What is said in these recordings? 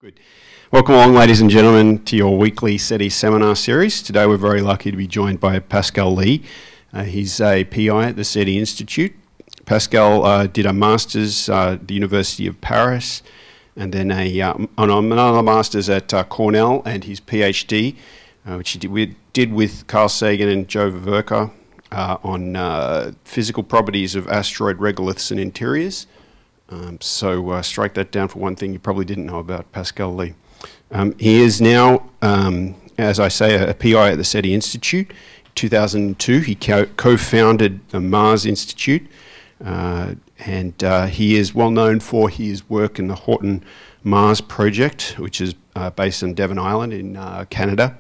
Good. Welcome along, ladies and gentlemen, to your weekly SETI seminar series. Today we're very lucky to be joined by Pascal Lee. He's a PI at the SETI Institute. Pascal did a master's at the University of Paris, and then another master's at Cornell, and his PhD, which he did with Carl Sagan and Joe Vaverka on physical properties of asteroid regoliths and interiors. So strike that down for one thing you probably didn't know about Pascal Lee. He is now, as I say, a PI at the SETI Institute. In 2002, he co-founded the Mars Institute, and he is well known for his work in the Horton Mars Project, which is based on Devon Island in Canada.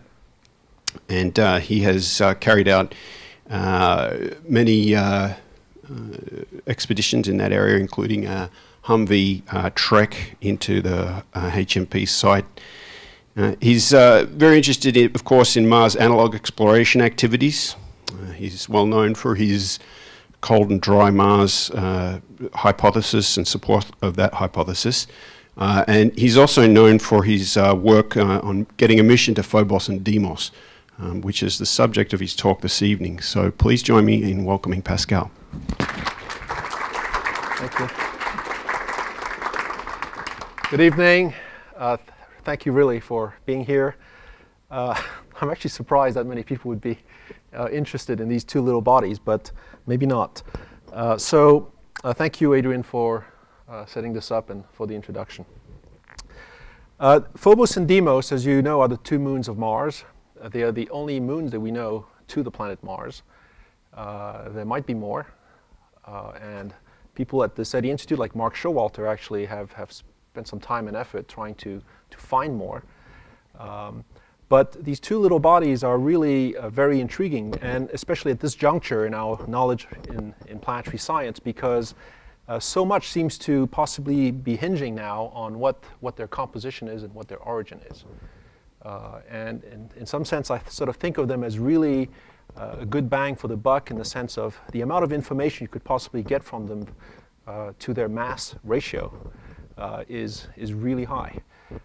And he has carried out many expeditions in that area, including a Humvee trek into the HMP site. He's very interested, of course, in Mars analog exploration activities. He's well known for his cold and dry Mars hypothesis and support of that hypothesis. And he's also known for his work on getting a mission to Phobos and Deimos, which is the subject of his talk this evening. So please join me in welcoming Pascal. Thank you. Good evening. Thank you really for being here. I'm actually surprised that many people would be interested in these two little bodies, but maybe not. Thank you, Adrian, for setting this up and for the introduction. Phobos and Deimos, as you know, are the two moons of Mars. They are the only moons that we know to the planet Mars. There might be more. And people at the SETI Institute, like Mark Showalter, actually have spent some time and effort trying to find more. But these two little bodies are really very intriguing, and especially at this juncture in our knowledge in planetary science, because so much seems to possibly be hinging now on what their composition is and what their origin is. And in some sense, I sort of think of them as really a good bang for the buck, in the sense of the amount of information you could possibly get from them to their mass ratio is really high.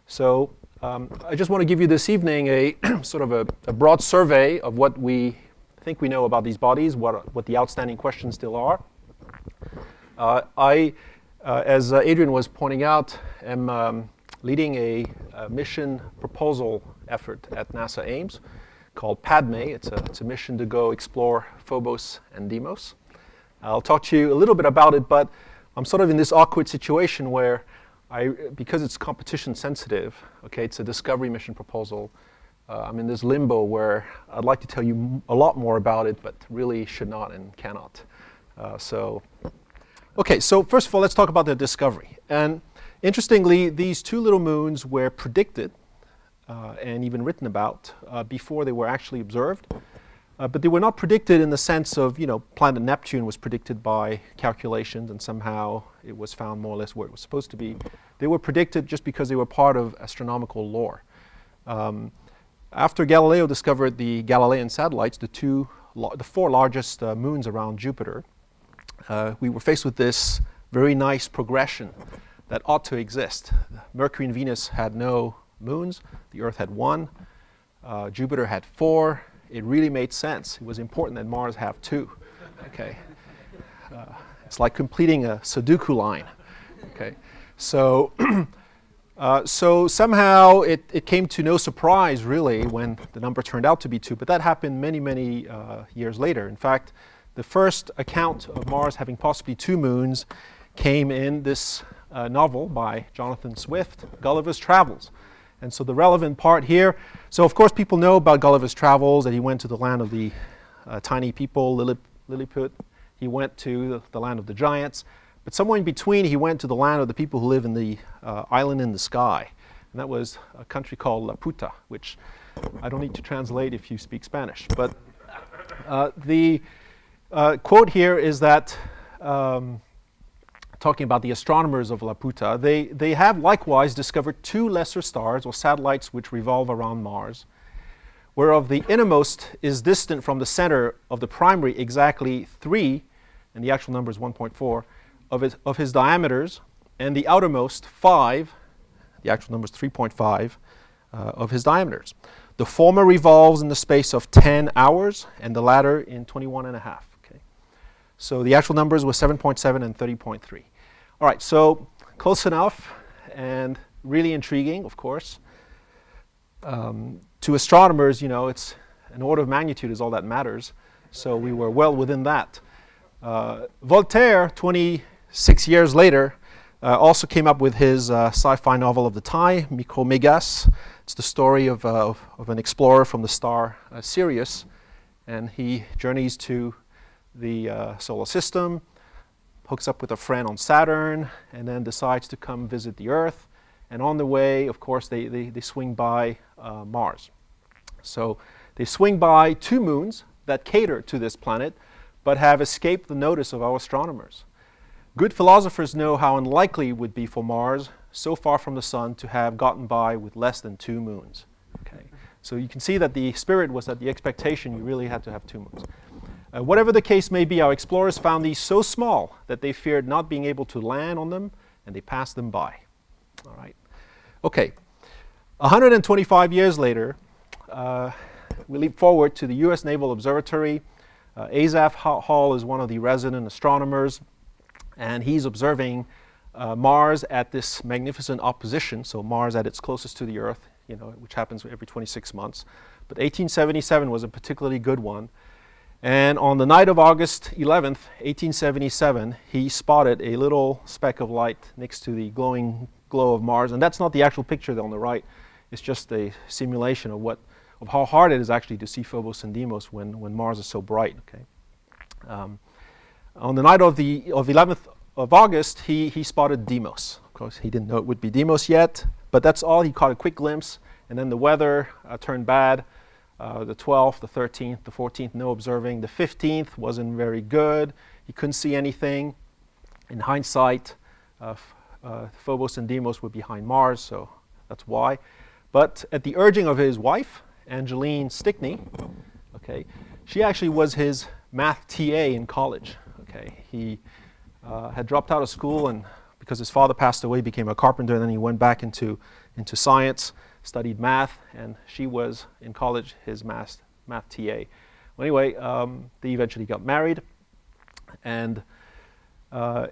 So I just want to give you this evening a sort of a broad survey of what we think we know about these bodies, what the outstanding questions still are. As Adrian was pointing out, am leading a mission proposal effort at NASA Ames called PADME. It's a mission to go explore Phobos and Deimos. I'll talk to you a little bit about it, but I'm sort of in this awkward situation where because it's competition sensitive, okay, it's a discovery mission proposal, I'm in this limbo where I'd like to tell you a lot more about it, but really should not and cannot. Okay, so first of all, let's talk about the discovery. And interestingly, these two little moons were predicted and even written about before they were actually observed. But they were not predicted in the sense of, planet Neptune was predicted by calculations and somehow it was found more or less where it was supposed to be. They were predicted just because they were part of astronomical lore. After Galileo discovered the Galilean satellites, the four largest moons around Jupiter, we were faced with this very nice progression that ought to exist. Mercury and Venus had no moons. The Earth had one. Jupiter had four. It really made sense. It was important that Mars have two. Okay, it's like completing a Sudoku line. Okay, so so somehow it came to no surprise really when the number turned out to be two. But that happened many years later. In fact, the first account of Mars having possibly two moons came in this novel by Jonathan Swift, Gulliver's Travels. And so the relevant part here, so of course people know about Gulliver's Travels, that he went to the land of the tiny people, Lilliput. He went to the land of the giants. But somewhere in between, he went to the land of the people who live in the island in the sky. And that was a country called Laputa, which I don't need to translate if you speak Spanish. But the quote here is that, talking about the astronomers of Laputa, they have likewise discovered two lesser stars or satellites which revolve around Mars, whereof the innermost is distant from the center of the primary exactly 3, and the actual number is 1.4, of his diameters, and the outermost 5, The actual number is 3.5 of his diameters. The former revolves in the space of 10 hours, and the latter in 21 and a half. Okay? So the actual numbers were 7.7 and 30.3. All right, so close enough, and really intriguing, of course. To astronomers, you know, it's an order of magnitude is all that matters. So we were well within that. Voltaire, 26 years later, also came up with his sci-fi novel of the time, Micromégas. It's the story of an explorer from the star Sirius, and he journeys to the solar system, hooks up with a friend on Saturn, and then decides to come visit the Earth. And on the way, of course, they swing by Mars. So they swing by 2 moons that cater to this planet, but have escaped the notice of our astronomers. Good philosophers know how unlikely it would be for Mars, so far from the Sun, to have gotten by with less than 2 moons. Okay. So you can see that the spirit was that the expectation you really had to have 2 moons. Whatever the case may be, our explorers found these so small that they feared not being able to land on them, and they passed them by. All right. Okay. 125 years later, we leap forward to the U.S. Naval Observatory. Asaph Hall is one of the resident astronomers, and he's observing Mars at this magnificent opposition, so Mars at its closest to the Earth, you know, which happens every 26 months. But 1877 was a particularly good one. And on the night of August 11th, 1877, he spotted a little speck of light next to the glowing glow of Mars. And that's not the actual picture on the right. It's just a simulation of how hard it is actually to see Phobos and Deimos when Mars is so bright. Okay. On the night of 11th of August, he spotted Deimos. Of course, he didn't know it would be Deimos yet, but that's all. He caught a quick glimpse, and then the weather turned bad. The 12th, the 13th, the 14th, no observing. The 15th wasn't very good. He couldn't see anything. In hindsight, Phobos and Deimos were behind Mars, so that's why. But at the urging of his wife, Angeline Stickney, okay, she actually was his math TA in college. Okay, he had dropped out of school, and because his father passed away, became a carpenter, and then he went back into science, studied math, and she was in college his math TA. Well, anyway, they eventually got married, and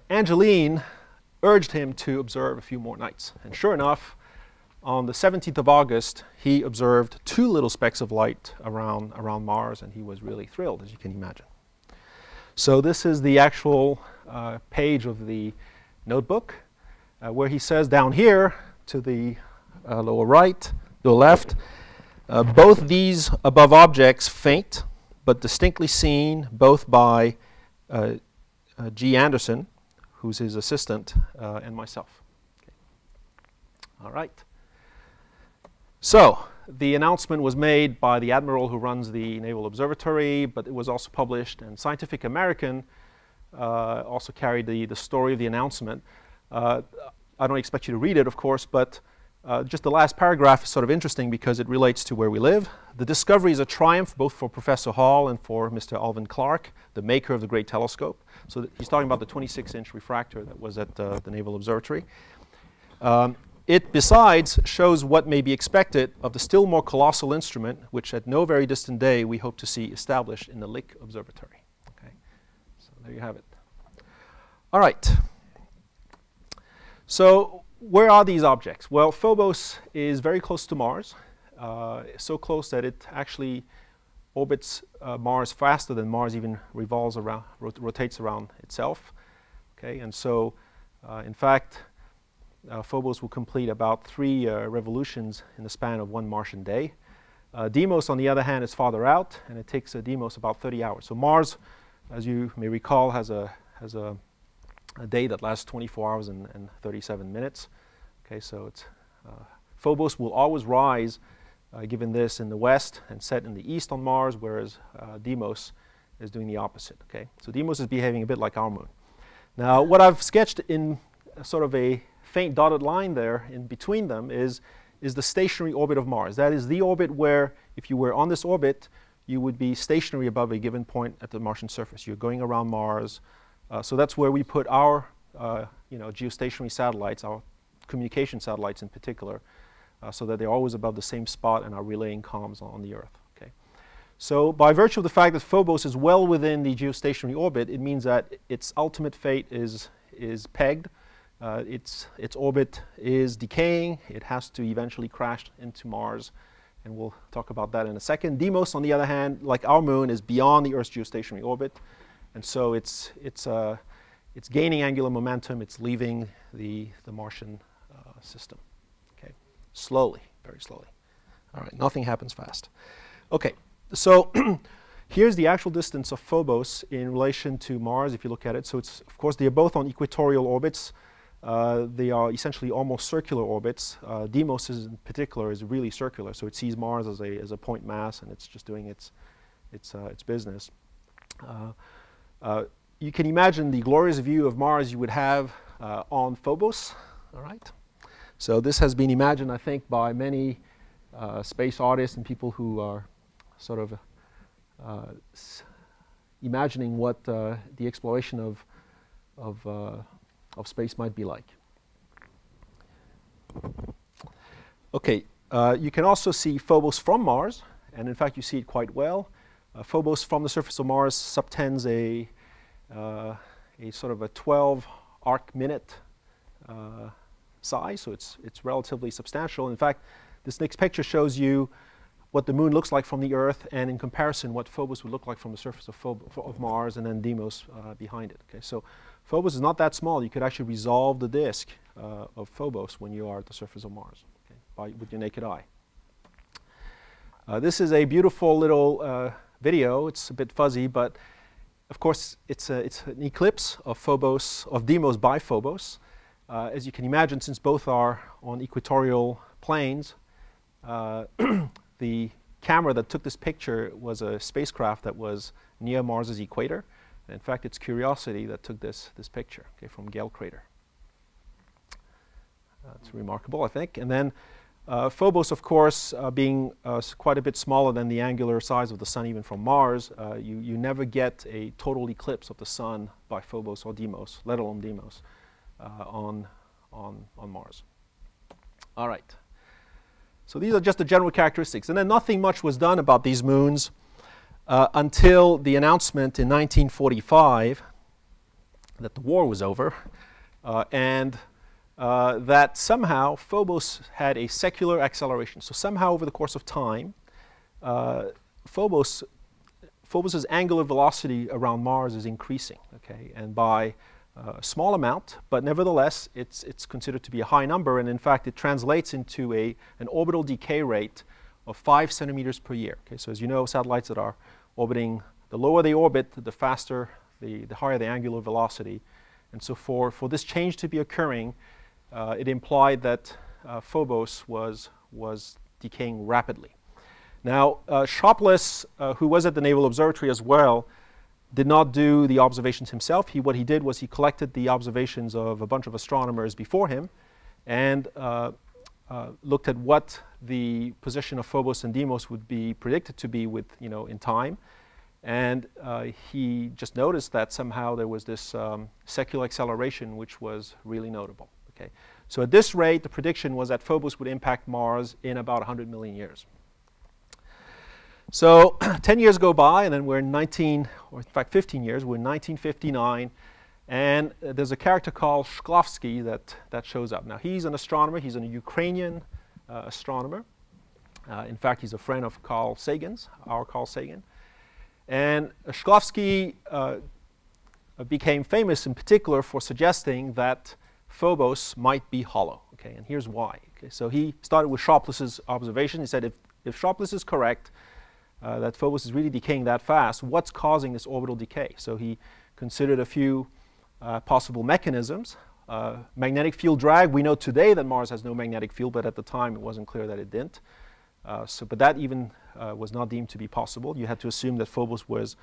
Angeline urged him to observe a few more nights. And sure enough, on the 17th of August, he observed 2 little specks of light around Mars, and he was really thrilled, as you can imagine. So this is the actual page of the notebook, where he says down here to the lower right, the left, both these above objects faint, but distinctly seen both by G. Anderson, who's his assistant, and myself. Okay. All right. So the announcement was made by the admiral who runs the Naval Observatory, but it was also published, and Scientific American also carried the story of the announcement. I don't expect you to read it, of course, but just the last paragraph is sort of interesting because it relates to where we live. The discovery is a triumph both for Professor Hall and for Mr. Alvin Clark, the maker of the great telescope. So he's talking about the 26-inch refractor that was at the Naval Observatory. It, besides, shows what may be expected of the still more colossal instrument, which at no very distant day we hope to see established in the Lick Observatory. Okay, so there you have it. All right. So where are these objects? Well, Phobos is very close to Mars, so close that it actually orbits Mars faster than Mars even revolves around, rotates around itself. Okay, and so, in fact, Phobos will complete about 3 revolutions in the span of 1 Martian day. Deimos, on the other hand, is farther out, and it takes Deimos about 30 hours. So Mars, as you may recall, has a day that lasts 24 hours and 37 minutes. Okay, so it's Phobos will always rise, given this, in the west and set in the east on Mars, whereas Deimos is doing the opposite. Okay, so Deimos is behaving a bit like our moon. Now, what I've sketched in sort of a faint dotted line there in between them is the stationary orbit of Mars. That is the orbit where, if you were on this orbit, you would be stationary above a given point at the Martian surface. You're going around Mars. So that's where we put our geostationary satellites, our communication satellites in particular, so that they're always above the same spot and are relaying comms on the Earth. Okay. So by virtue of the fact that Phobos is well within the geostationary orbit, it means that its ultimate fate is pegged. Its orbit is decaying. It has to eventually crash into Mars, and we'll talk about that in a second. Deimos, on the other hand, like our moon, is beyond the Earth's geostationary orbit, and so it's gaining angular momentum. It's leaving the Martian system. Okay, slowly, very slowly. All right, nothing happens fast. Okay, so here's the actual distance of Phobos in relation to Mars, if you look at it. So it's, of course, they are both on equatorial orbits. They are essentially almost circular orbits. Deimos in particular is really circular, so it sees Mars as a point mass, and it's just doing its business. You can imagine the glorious view of Mars you would have on Phobos. All right. So this has been imagined, I think, by many space artists and people who are sort of imagining what the exploration of space might be like. Okay, you can also see Phobos from Mars, and in fact you see it quite well. Phobos from the surface of Mars subtends a sort of a 12 arc-minute size, so it's relatively substantial. In fact, this next picture shows you what the moon looks like from the Earth, and in comparison what Phobos would look like from the surface of Mars, and then Deimos behind it. Okay, so Phobos is not that small. You could actually resolve the disk of Phobos when you are at the surface of Mars, okay, with your naked eye. This is a beautiful little video. It's a bit fuzzy, but of course it's an eclipse of Phobos, of Deimos by Phobos. As you can imagine, since both are on equatorial planes, the camera that took this picture was a spacecraft that was near Mars's equator. And in fact, it's Curiosity that took this picture, okay, from Gale Crater. It's remarkable, I think. And then Phobos, of course, being quite a bit smaller than the angular size of the Sun, even from Mars, you never get a total eclipse of the Sun by Phobos or Deimos, let alone Deimos, on Mars. All right. So these are just the general characteristics. And then nothing much was done about these moons until the announcement in 1945 that the war was over, and that somehow Phobos had a secular acceleration. So somehow over the course of time, Phobos's angular velocity around Mars is increasing, okay, and by a small amount, but nevertheless it's considered to be a high number, and in fact it translates into an orbital decay rate of 5 centimeters per year. Okay, so as you know, satellites that are orbiting, the lower they orbit, the faster, the higher the angular velocity, and so for this change to be occurring, it implied that Phobos was decaying rapidly. Now, Sharpless, who was at the Naval Observatory as well, did not do the observations himself. What he did was he collected the observations of a bunch of astronomers before him and looked at what the position of Phobos and Deimos would be predicted to be in time. And he just noticed that somehow there was this secular acceleration which was really notable. Okay. So at this rate, the prediction was that Phobos would impact Mars in about 100 million years. So 10 years go by, and then we're in 15 years, we're in 1959, and there's a character called Shklovsky that shows up. Now, he's an astronomer. He's a Ukrainian astronomer. In fact, he's a friend of Carl Sagan's, our Carl Sagan. And Shklovsky became famous in particular for suggesting that Phobos might be hollow. Okay, and here's why. Okay, so he started with Sharpless's observation. He said if Sharpless is correct, that Phobos is really decaying that fast, what's causing this orbital decay? So he considered a few possible mechanisms. Magnetic field drag, we know today that Mars has no magnetic field, but at the time it wasn't clear that it didn't. But that even was not deemed to be possible. You had to assume that Phobos was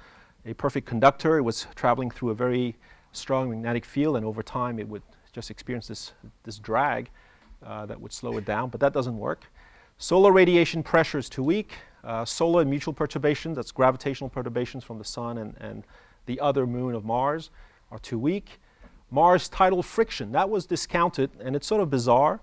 a perfect conductor. It was traveling through a very strong magnetic field, and over time it would just experience this drag that would slow it down, but that doesn't work. Solar radiation pressure is too weak. Solar and mutual perturbations, that's gravitational perturbations from the Sun and the other moon of Mars, are too weak. Mars tidal friction. That was discounted, and it's sort of bizarre.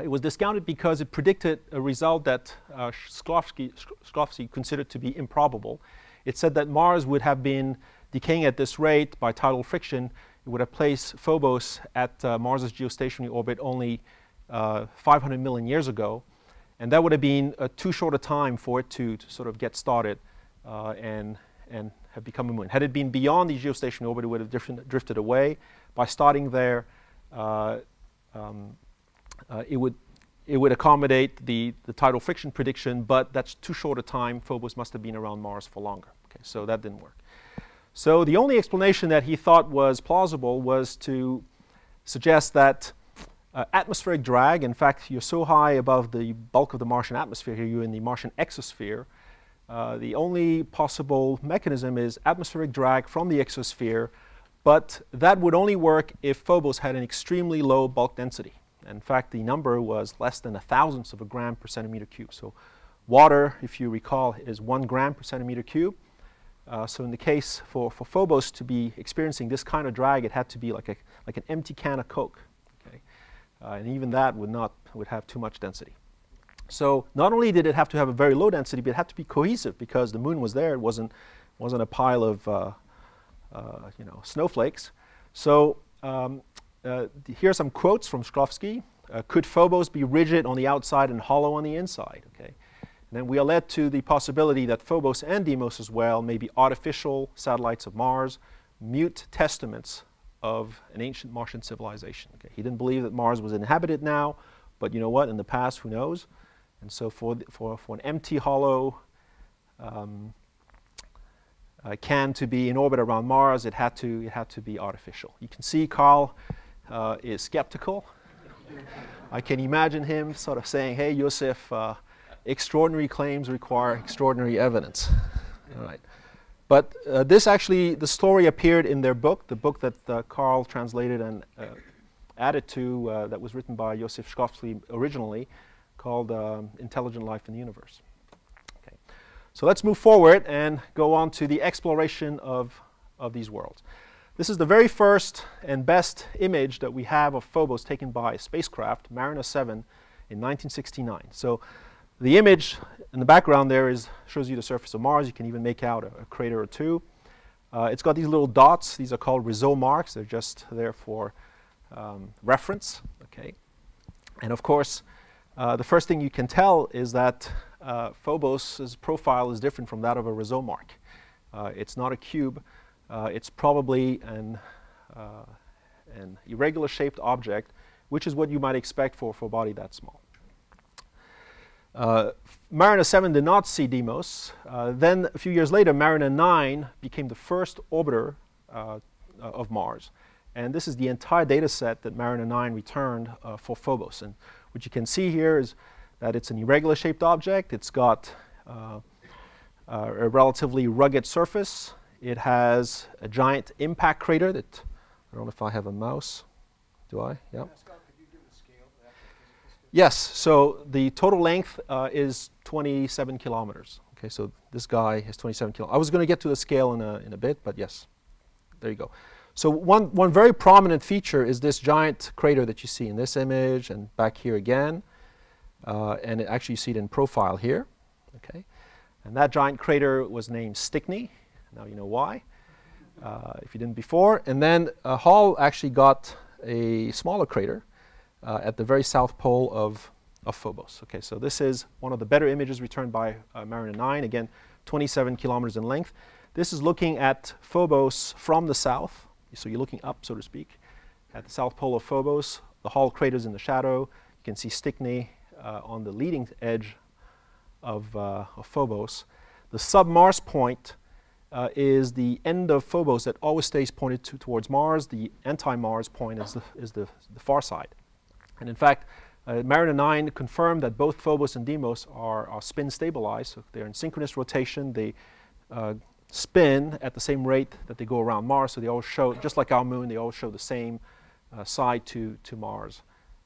It was discounted because it predicted a result that Shklovsky considered to be improbable. It said that Mars would have been decaying at this rate by tidal friction. It would have placed Phobos at Mars's geostationary orbit only 500 million years ago. And that would have been too short a time for it to sort of get started and have become a moon. Had it been beyond the geostationary orbit, it would have drifted away. By starting there, it would accommodate the tidal friction prediction, but that's too short a time. Phobos must have been around Mars for longer. Okay, so that didn't work. So the only explanation that he thought was plausible was to suggest that atmospheric drag, in fact, you're so high above the bulk of the Martian atmosphere here, you're in the Martian exosphere. The only possible mechanism is atmospheric drag from the exosphere, but that would only work if Phobos had an extremely low bulk density. In fact, the number was less than 1,000th of a gram per centimeter cube. So water, if you recall, is 1 gram per centimeter cube. So in the case for Phobos to be experiencing this kind of drag, it had to be like an empty can of Coke. Okay? And even that would have too much density. So not only did it have to have a very low density, but it had to be cohesive because the moon was there. It wasn't a pile of snowflakes. So here are some quotes from Shklovsky. Could Phobos be rigid on the outside and hollow on the inside? Okay. And then we are led to the possibility that Phobos and Deimos as well may be artificial satellites of Mars, mute testaments of an ancient Martian civilization. Okay. He didn't believe that Mars was inhabited now, but you know what? In the past, who knows? And so for an empty, hollow can to be in orbit around Mars, it had to be artificial. You can see Carl is skeptical. I can imagine him sort of saying, "Hey, Yosef, extraordinary claims require extraordinary evidence." All right. But the story appeared in their book, the book that Carl translated and added to, that was written by Yosef Shklovsky originally, called Intelligent Life in the Universe. Okay. So let's move forward and go on to the exploration of these worlds. This is the very first and best image that we have of Phobos taken by a spacecraft, Mariner 7, in 1969. So the image in the background there shows you the surface of Mars. You can even make out a crater or two. It's got these little dots. These are called Réseau marks. They're just there for reference. Okay. And of course, the first thing you can tell is that Phobos' profile is different from that of a Réseau mark. It's not a cube. It's probably an irregular shaped object, which is what you might expect for a body that small. Mariner 7 did not see Deimos. Then a few years later, Mariner 9 became the first orbiter of Mars. And this is the entire data set that Mariner 9 returned for Phobos. And what you can see here is that it's an irregular shaped object. It's got a relatively rugged surface. It has a giant impact crater that, I don't know if I have a mouse. Do I? Yeah. Scott, could you give the scale of that? Yes. So the total length is 27 kilometers. Okay. So this guy is 27 kilometers. I was going to get to the scale in a bit, but yes. There you go. So one very prominent feature is this giant crater that you see in this image and back here again. And actually you see it in profile here. Okay. And that giant crater was named Stickney. Now you know why, if you didn't before. And then Hall actually got a smaller crater at the very south pole of Phobos. Okay, so this is one of the better images returned by Mariner 9. Again, 27 kilometers in length. This is looking at Phobos from the south. So you're looking up, so to speak, at the south pole of Phobos. The Hall crater's in the shadow. You can see Stickney on the leading edge of Phobos. The sub-Mars point is the end of Phobos that always stays pointed towards Mars. The anti-Mars point is the far side. And in fact, Mariner 9 confirmed that both Phobos and Deimos are spin stabilized. So they're in synchronous rotation. They spin at the same rate that they go around Mars. So they all show, just like our moon, they all show the same side to Mars.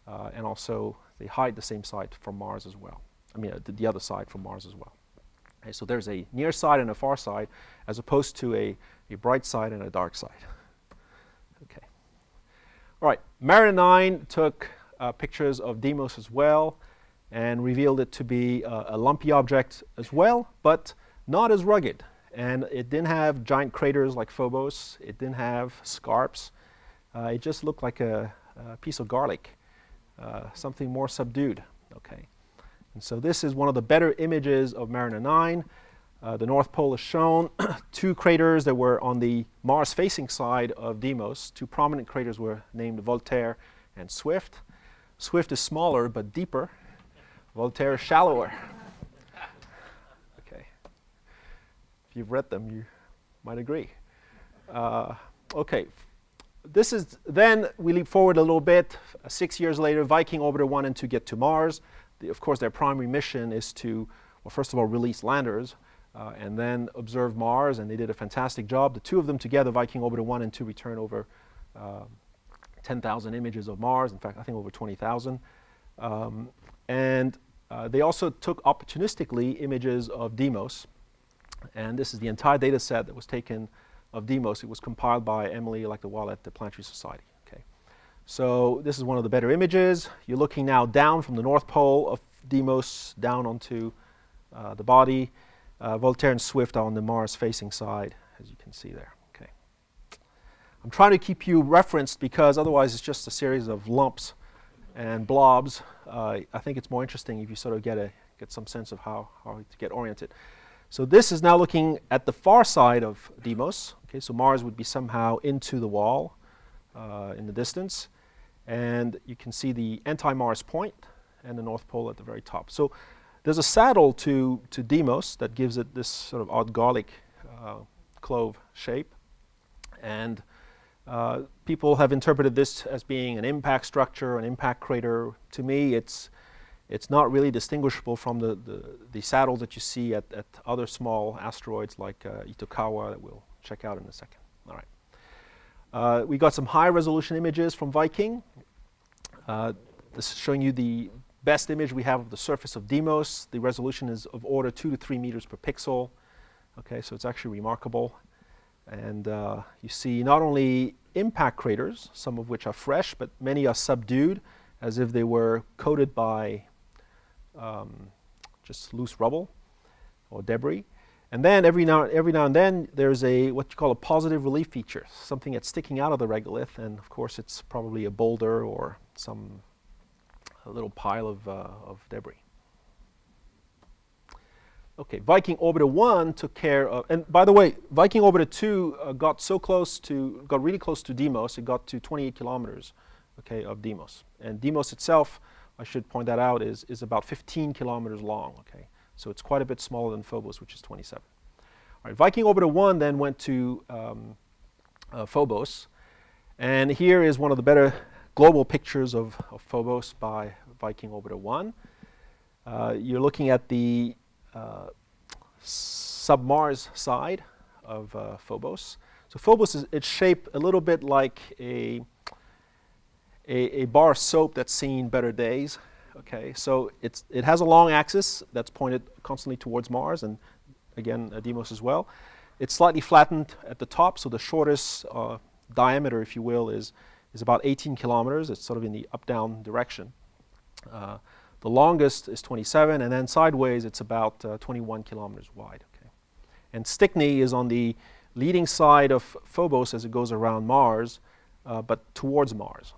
And also, they hide the same side from Mars as well. I mean, the other side from Mars as well. Okay, so there's a near side and a far side, as opposed to a bright side and a dark side. Okay. All right, Mariner 9 took pictures of Deimos as well and revealed it to be a lumpy object as well, but not as rugged. And it didn't have giant craters like Phobos. It didn't have scarps. It just looked like a piece of garlic, something more subdued. Okay, and so this is one of the better images of Mariner 9. The North Pole is shown. Two craters that were on the Mars-facing side of Deimos. Two prominent craters were named Voltaire and Swift. Swift is smaller but deeper. Voltaire is shallower. Okay. If you've read them, you might agree. Okay. This is, then we leap forward a little bit. 6 years later, Viking Orbiter 1 and 2 get to Mars. Of course, their primary mission is to, well, first of all, release landers. And then observe Mars, and they did a fantastic job. The two of them together, Viking Orbiter 1 and 2, returned over 10,000 images of Mars. In fact, I think over 20,000. And they also took opportunistically images of Deimos. And this is the entire data set that was taken of Deimos. It was compiled by Emily Lacdewal at the Planetary Society. Okay. So this is one of the better images. You're looking now down from the North Pole of Deimos down onto the body. Voltaire and Swift are on the Mars-facing side, as you can see there. Okay. I'm trying to keep you referenced because otherwise it's just a series of lumps and blobs. I think it's more interesting if you sort of get some sense of how to get oriented. So this is now looking at the far side of Deimos. Okay, so Mars would be somehow into the wall in the distance. And you can see the anti-Mars point and the North Pole at the very top. So there's a saddle to Deimos that gives it this sort of odd garlic clove shape. And people have interpreted this as being an impact structure, an impact crater. To me, it's not really distinguishable from the saddles that you see at other small asteroids like Itokawa that we'll check out in a second. All right. We got some high-resolution images from Viking. This is showing you the best image we have of the surface of Deimos. The resolution is of order 2 to 3 meters per pixel. Okay, so it's actually remarkable. And you see not only impact craters, some of which are fresh, but many are subdued, as if they were coated by just loose rubble or debris. And then every now and then, there's what you call a positive relief feature, something that's sticking out of the regolith. And of course, it's probably a boulder or a little pile of debris. Okay, Viking Orbiter 1 took care of, and by the way, Viking Orbiter 2 got really close to Deimos. It got to 28 kilometers, okay, of Deimos. And Deimos itself, I should point that out, is about 15 kilometers long, okay. So it's quite a bit smaller than Phobos, which is 27. All right, Viking Orbiter 1 then went to Phobos. And here is one of the better global pictures of Phobos by Viking Orbiter 1. You're looking at the sub-Mars side of Phobos. So Phobos it's shaped a little bit like a bar of soap that's seen better days. Okay, so it has a long axis that's pointed constantly towards Mars, and again Deimos as well. It's slightly flattened at the top, so the shortest diameter, if you will, is about 18 kilometers. It's sort of in the up-down direction. The longest is 27, and then sideways it's about 21 kilometers wide. Okay. And Stickney is on the leading side of Phobos as it goes around Mars, but towards Mars.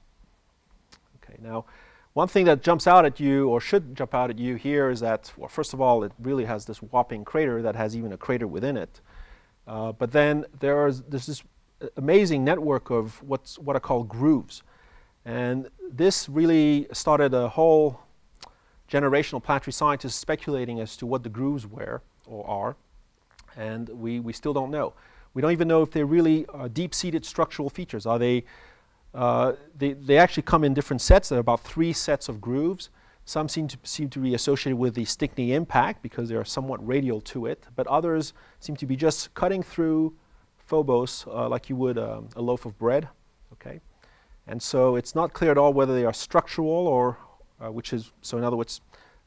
Okay. Now, one thing that jumps out at you, or should jump out at you here, is that, well, first of all, it really has this whopping crater that has even a crater within it. But then there's this amazing network of what are called grooves. And this really started a whole generation of planetary scientists speculating as to what the grooves were or are. And we still don't know. We don't even know if they're really deep-seated structural features. Are they actually come in different sets. There are about 3 sets of grooves. Some seem to be associated with the Stickney impact because they are somewhat radial to it, but others seem to be just cutting through Phobos like you would a loaf of bread. Okay, and so it's not clear at all whether they are structural or, so in other words,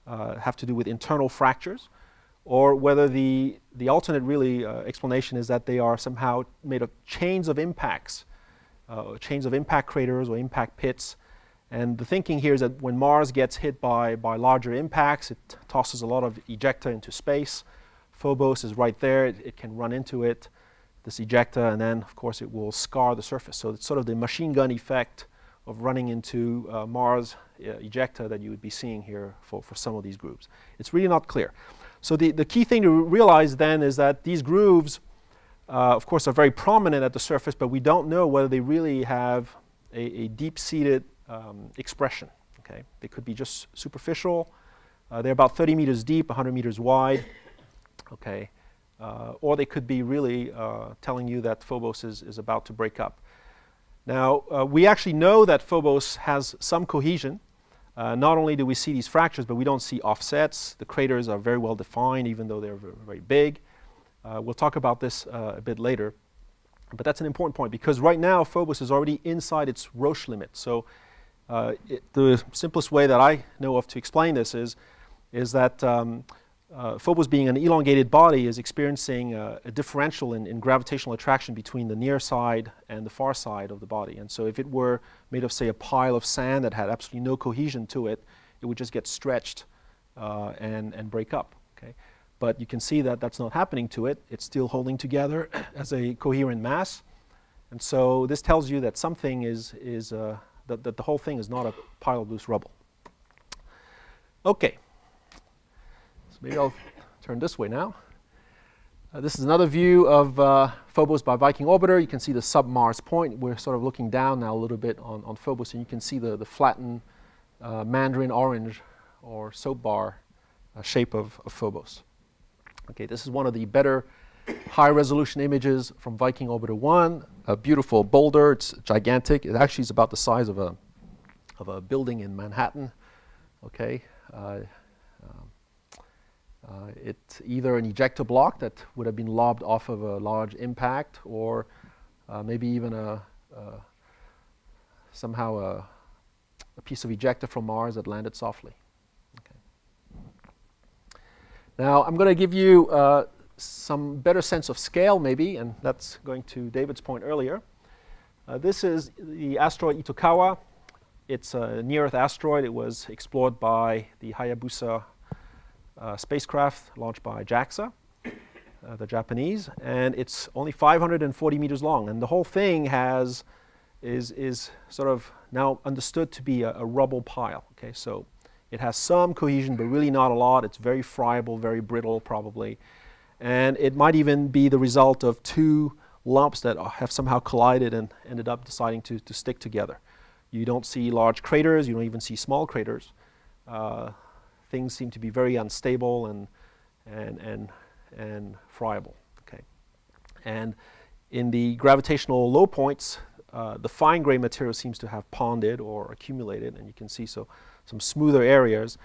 have to do with internal fractures, or whether the alternate really explanation is that they are somehow made of chains of impacts chains of impact craters or impact pits. And the thinking here is that when Mars gets hit by larger impacts, it tosses a lot of ejecta into space. Phobos is right there. It can run into it, this ejecta, and then, of course, it will scar the surface. So it's sort of the machine gun effect of running into Mars ejecta that you would be seeing here for some of these grooves. It's really not clear. So the key thing to realize then is that these grooves, of course, are very prominent at the surface, but we don't know whether they really have a deep-seated expression. Okay? They could be just superficial. They're about 30 meters deep, 100 meters wide. Okay? Or they could be really telling you that Phobos is about to break up. Now, we actually know that Phobos has some cohesion. Not only do we see these fractures, but we don't see offsets. The craters are very well defined, even though they're very, very big. We'll talk about this a bit later. But that's an important point, because right now, Phobos is already inside its Roche limit. So the simplest way that I know of to explain this is that Phobos, being an elongated body, is experiencing a differential in gravitational attraction between the near side and the far side of the body. And so if it were made of, say, a pile of sand that had absolutely no cohesion to it, it would just get stretched and break up. Okay? But you can see that that's not happening to it. It's still holding together as a coherent mass. And so this tells you that something that the whole thing is not a pile of loose rubble. Okay. Maybe I'll turn this way now. This is another view of Phobos by Viking Orbiter. You can see the sub-Mars point. We're sort of looking down now a little bit on Phobos, and you can see the flattened mandarin orange or soap bar shape of Phobos. Okay, this is one of the better high-resolution images from Viking Orbiter 1. A beautiful boulder. It's gigantic. It actually is about the size of a building in Manhattan. Okay. It's either an ejector block that would have been lobbed off of a large impact, or maybe even somehow a piece of ejecta from Mars that landed softly. Okay. Now I'm going to give you some better sense of scale, maybe, and that's going to David's point earlier. This is the asteroid Itokawa. It's a near-Earth asteroid. It was explored by the Hayabusa spacecraft launched by JAXA, the Japanese, and it's only 540 meters long. And the whole thing is sort of now understood to be a rubble pile. Okay, so it has some cohesion, but really not a lot. It's very friable, very brittle, probably, and it might even be the result of two lumps that have somehow collided and ended up deciding to stick together. You don't see large craters. You don't even see small craters. Things seem to be very unstable and friable. Okay, and in the gravitational low points, the fine grain material seems to have ponded or accumulated, and you can see some smoother areas.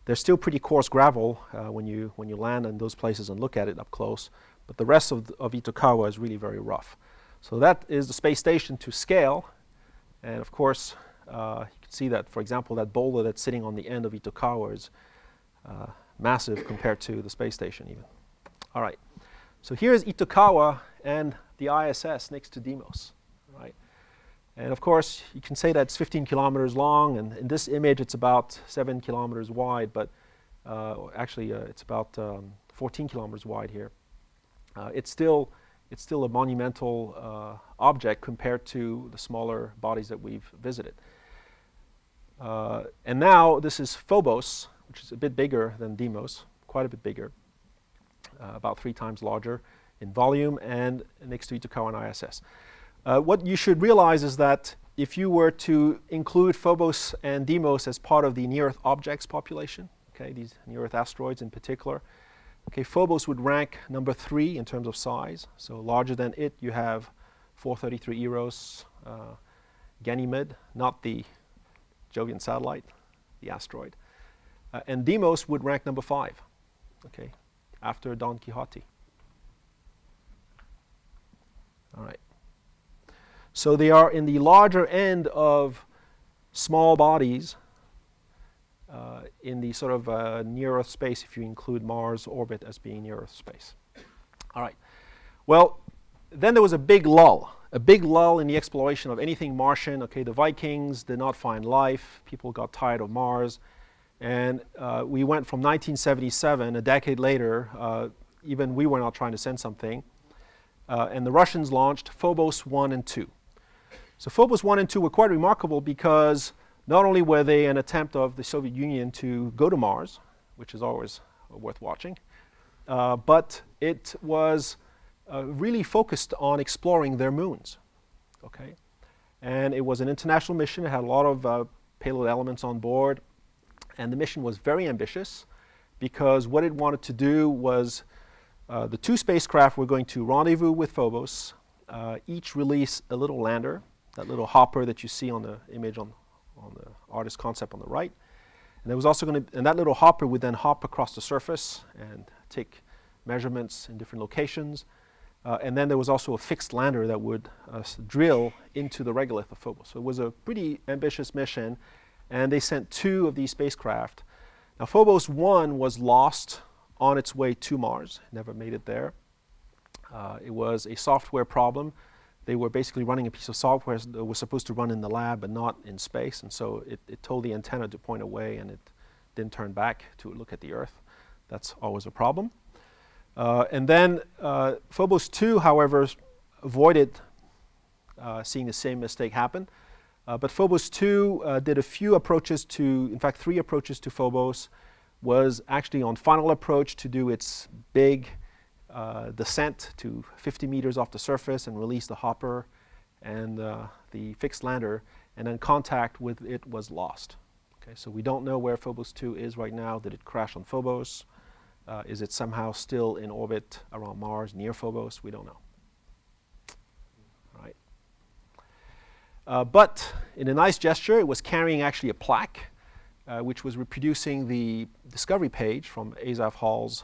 They're still pretty coarse gravel when you land in those places and look at it up close. But the rest of Itokawa is really very rough. So that is the space station to scale, and of course you can see that, for example, that boulder that's sitting on the end of Itokawa is massive compared to the space station even. All right, so here's Itokawa and the ISS next to Deimos, right? And of course, you can say that it's 15 kilometers long, and in this image it's about 7 kilometers wide, but actually it's about 14 kilometers wide here. It's still a monumental object compared to the smaller bodies that we've visited. And now this is Phobos, which is a bit bigger than Deimos, quite a bit bigger, about 3 times larger in volume, and next to Itokawa and ISS. What you should realize is that if you were to include Phobos and Deimos as part of the near-Earth objects population, okay, these near-Earth asteroids in particular, okay, Phobos would rank number 3 in terms of size. So larger than it, you have 433 Eros, Ganymede, not the Jovian satellite, the asteroid. And Deimos would rank number 5, okay, after Don Quixote. All right. So they are in the larger end of small bodies in the sort of near-Earth space, if you include Mars orbit as being near-Earth space. All right. Well, then there was a big lull in the exploration of anything Martian. Okay, the Vikings did not find life. People got tired of Mars. And we went from 1977, a decade later, even we were not trying to send something. And the Russians launched Phobos 1 and 2. So Phobos 1 and 2 were quite remarkable because not only were they an attempt of the Soviet Union to go to Mars, which is always worth watching, but it was really focused on exploring their moons. Okay? And it was an international mission. It had a lot of payload elements on board. And the mission was very ambitious because what it wanted to do was the two spacecraft were going to rendezvous with Phobos, each release a little lander, that little hopper that you see on the image on the artist concept on the right. And there was also going to, and that little hopper would then hop across the surface and take measurements in different locations. And then there was also a fixed lander that would drill into the regolith of Phobos. So it was a pretty ambitious mission, and they sent 2 of these spacecraft. Now Phobos 1 was lost on its way to Mars, never made it there. It was a software problem. They were basically running a piece of software that was supposed to run in the lab but not in space, and so it told the antenna to point away and it didn't turn back to look at the Earth. That's always a problem. And then Phobos 2, however, avoided seeing the same mistake happen. But Phobos 2 did a few approaches to, in fact 3 approaches to Phobos, was actually on final approach to do its big descent to 50 meters off the surface and release the hopper and the fixed lander, and then contact with it was lost. Okay, so we don't know where Phobos 2 is right now. Did it crash on Phobos? Is it somehow still in orbit around Mars, near Phobos? We don't know. Right. But in a nice gesture, it was carrying actually a plaque, which was reproducing the discovery page from Asaph Hall's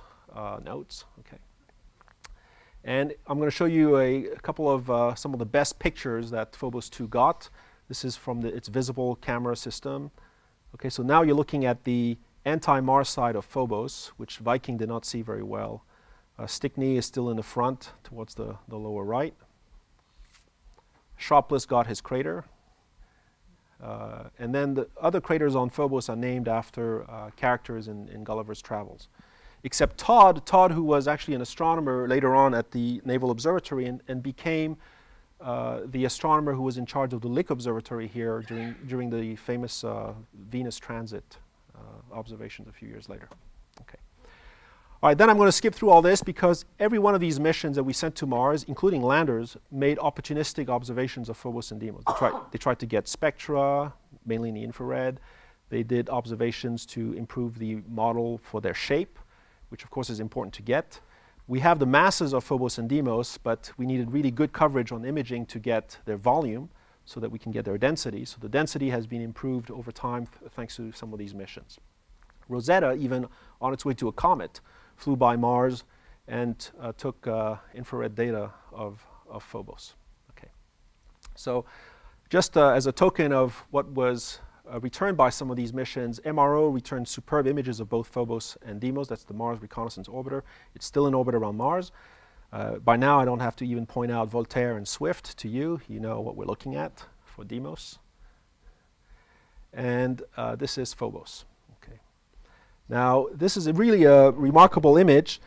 notes. Okay. And I'm going to show you a couple of some of the best pictures that Phobos 2 got. This is from its visible camera system. Okay, so now you're looking at the anti-Mars side of Phobos, which Viking did not see very well. Stickney is still in the front towards the lower right. Sharpless got his crater. And then the other craters on Phobos are named after characters in Gulliver's Travels. Except Todd, who was actually an astronomer later on at the Naval Observatory and became the astronomer who was in charge of the Lick Observatory here during the famous Venus transit observations a few years later. Okay. All right, then I'm going to skip through all this because every one of these missions that we sent to Mars, including landers, made opportunistic observations of Phobos and Deimos. They tried to get spectra, mainly in the infrared. They did observations to improve the model for their shape, which of course is important to get. We have the masses of Phobos and Deimos, but we needed really good coverage on imaging to get their volume so that we can get their density. So the density has been improved over time thanks to some of these missions. Rosetta, even on its way to a comet, flew by Mars and took infrared data of Phobos. Okay. So just as a token of what was returned by some of these missions, MRO returned superb images of both Phobos and Deimos. That's the Mars Reconnaissance Orbiter. It's still in orbit around Mars. By now, I don't have to even point out Voltaire and Swift to you. You know what we're looking at for Deimos. And this is Phobos. Okay. Now, this is really a remarkable image.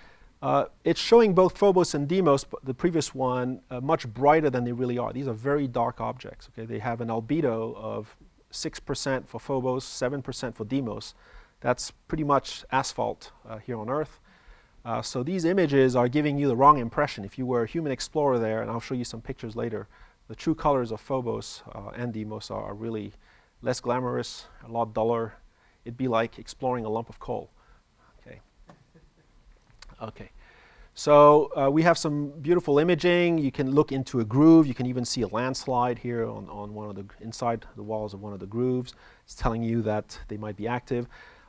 It's showing both Phobos and Deimos, but the previous one, much brighter than they really are. These are very dark objects. Okay? They have an albedo of 6% for Phobos, 7% for Deimos. That's pretty much asphalt here on Earth. So these images are giving you the wrong impression. If you were a human explorer there, and I'll show you some pictures later, the true colors of Phobos and Deimos are really less glamorous, a lot duller. It'd be like exploring a lump of coal. Okay. Okay. So we have some beautiful imaging. You can look into a groove. You can even see a landslide here on one of the inside the walls of one of the grooves. It's telling you that they might be active.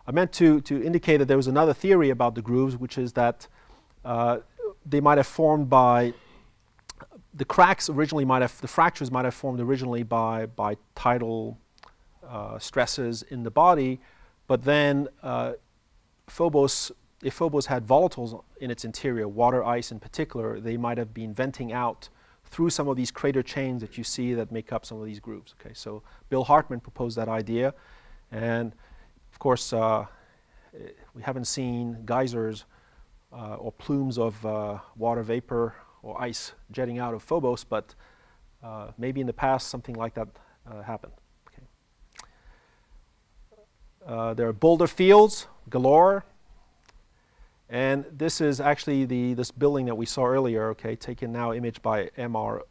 I meant to indicate that there was another theory about the grooves, which is that they might have formed by the cracks originally the fractures might have formed originally by tidal stresses in the body, but then if Phobos had volatiles in its interior, water, ice in particular, they might have been venting out through some of these crater chains that you see that make up some of these grooves. Okay, so Bill Hartmann proposed that idea, and of course we haven't seen geysers or plumes of water vapor or ice jetting out of Phobos, but maybe in the past something like that happened. Okay. There are boulder fields galore. And this is actually this building that we saw earlier, okay, taken now imaged by MR,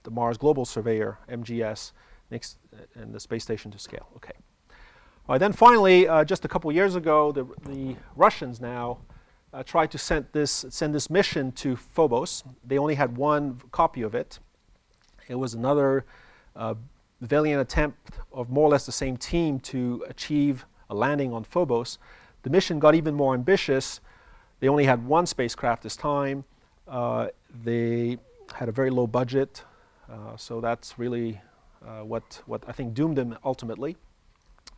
the Mars Global Surveyor, MGS, next in the space station to scale. Okay. All right, then finally, just a couple years ago, the Russians now tried to send this mission to Phobos. They only had one copy of it. It was another valiant attempt of more or less the same team to achieve a landing on Phobos. The mission got even more ambitious. They only had one spacecraft this time. They had a very low budget, so that's really what I think doomed them ultimately.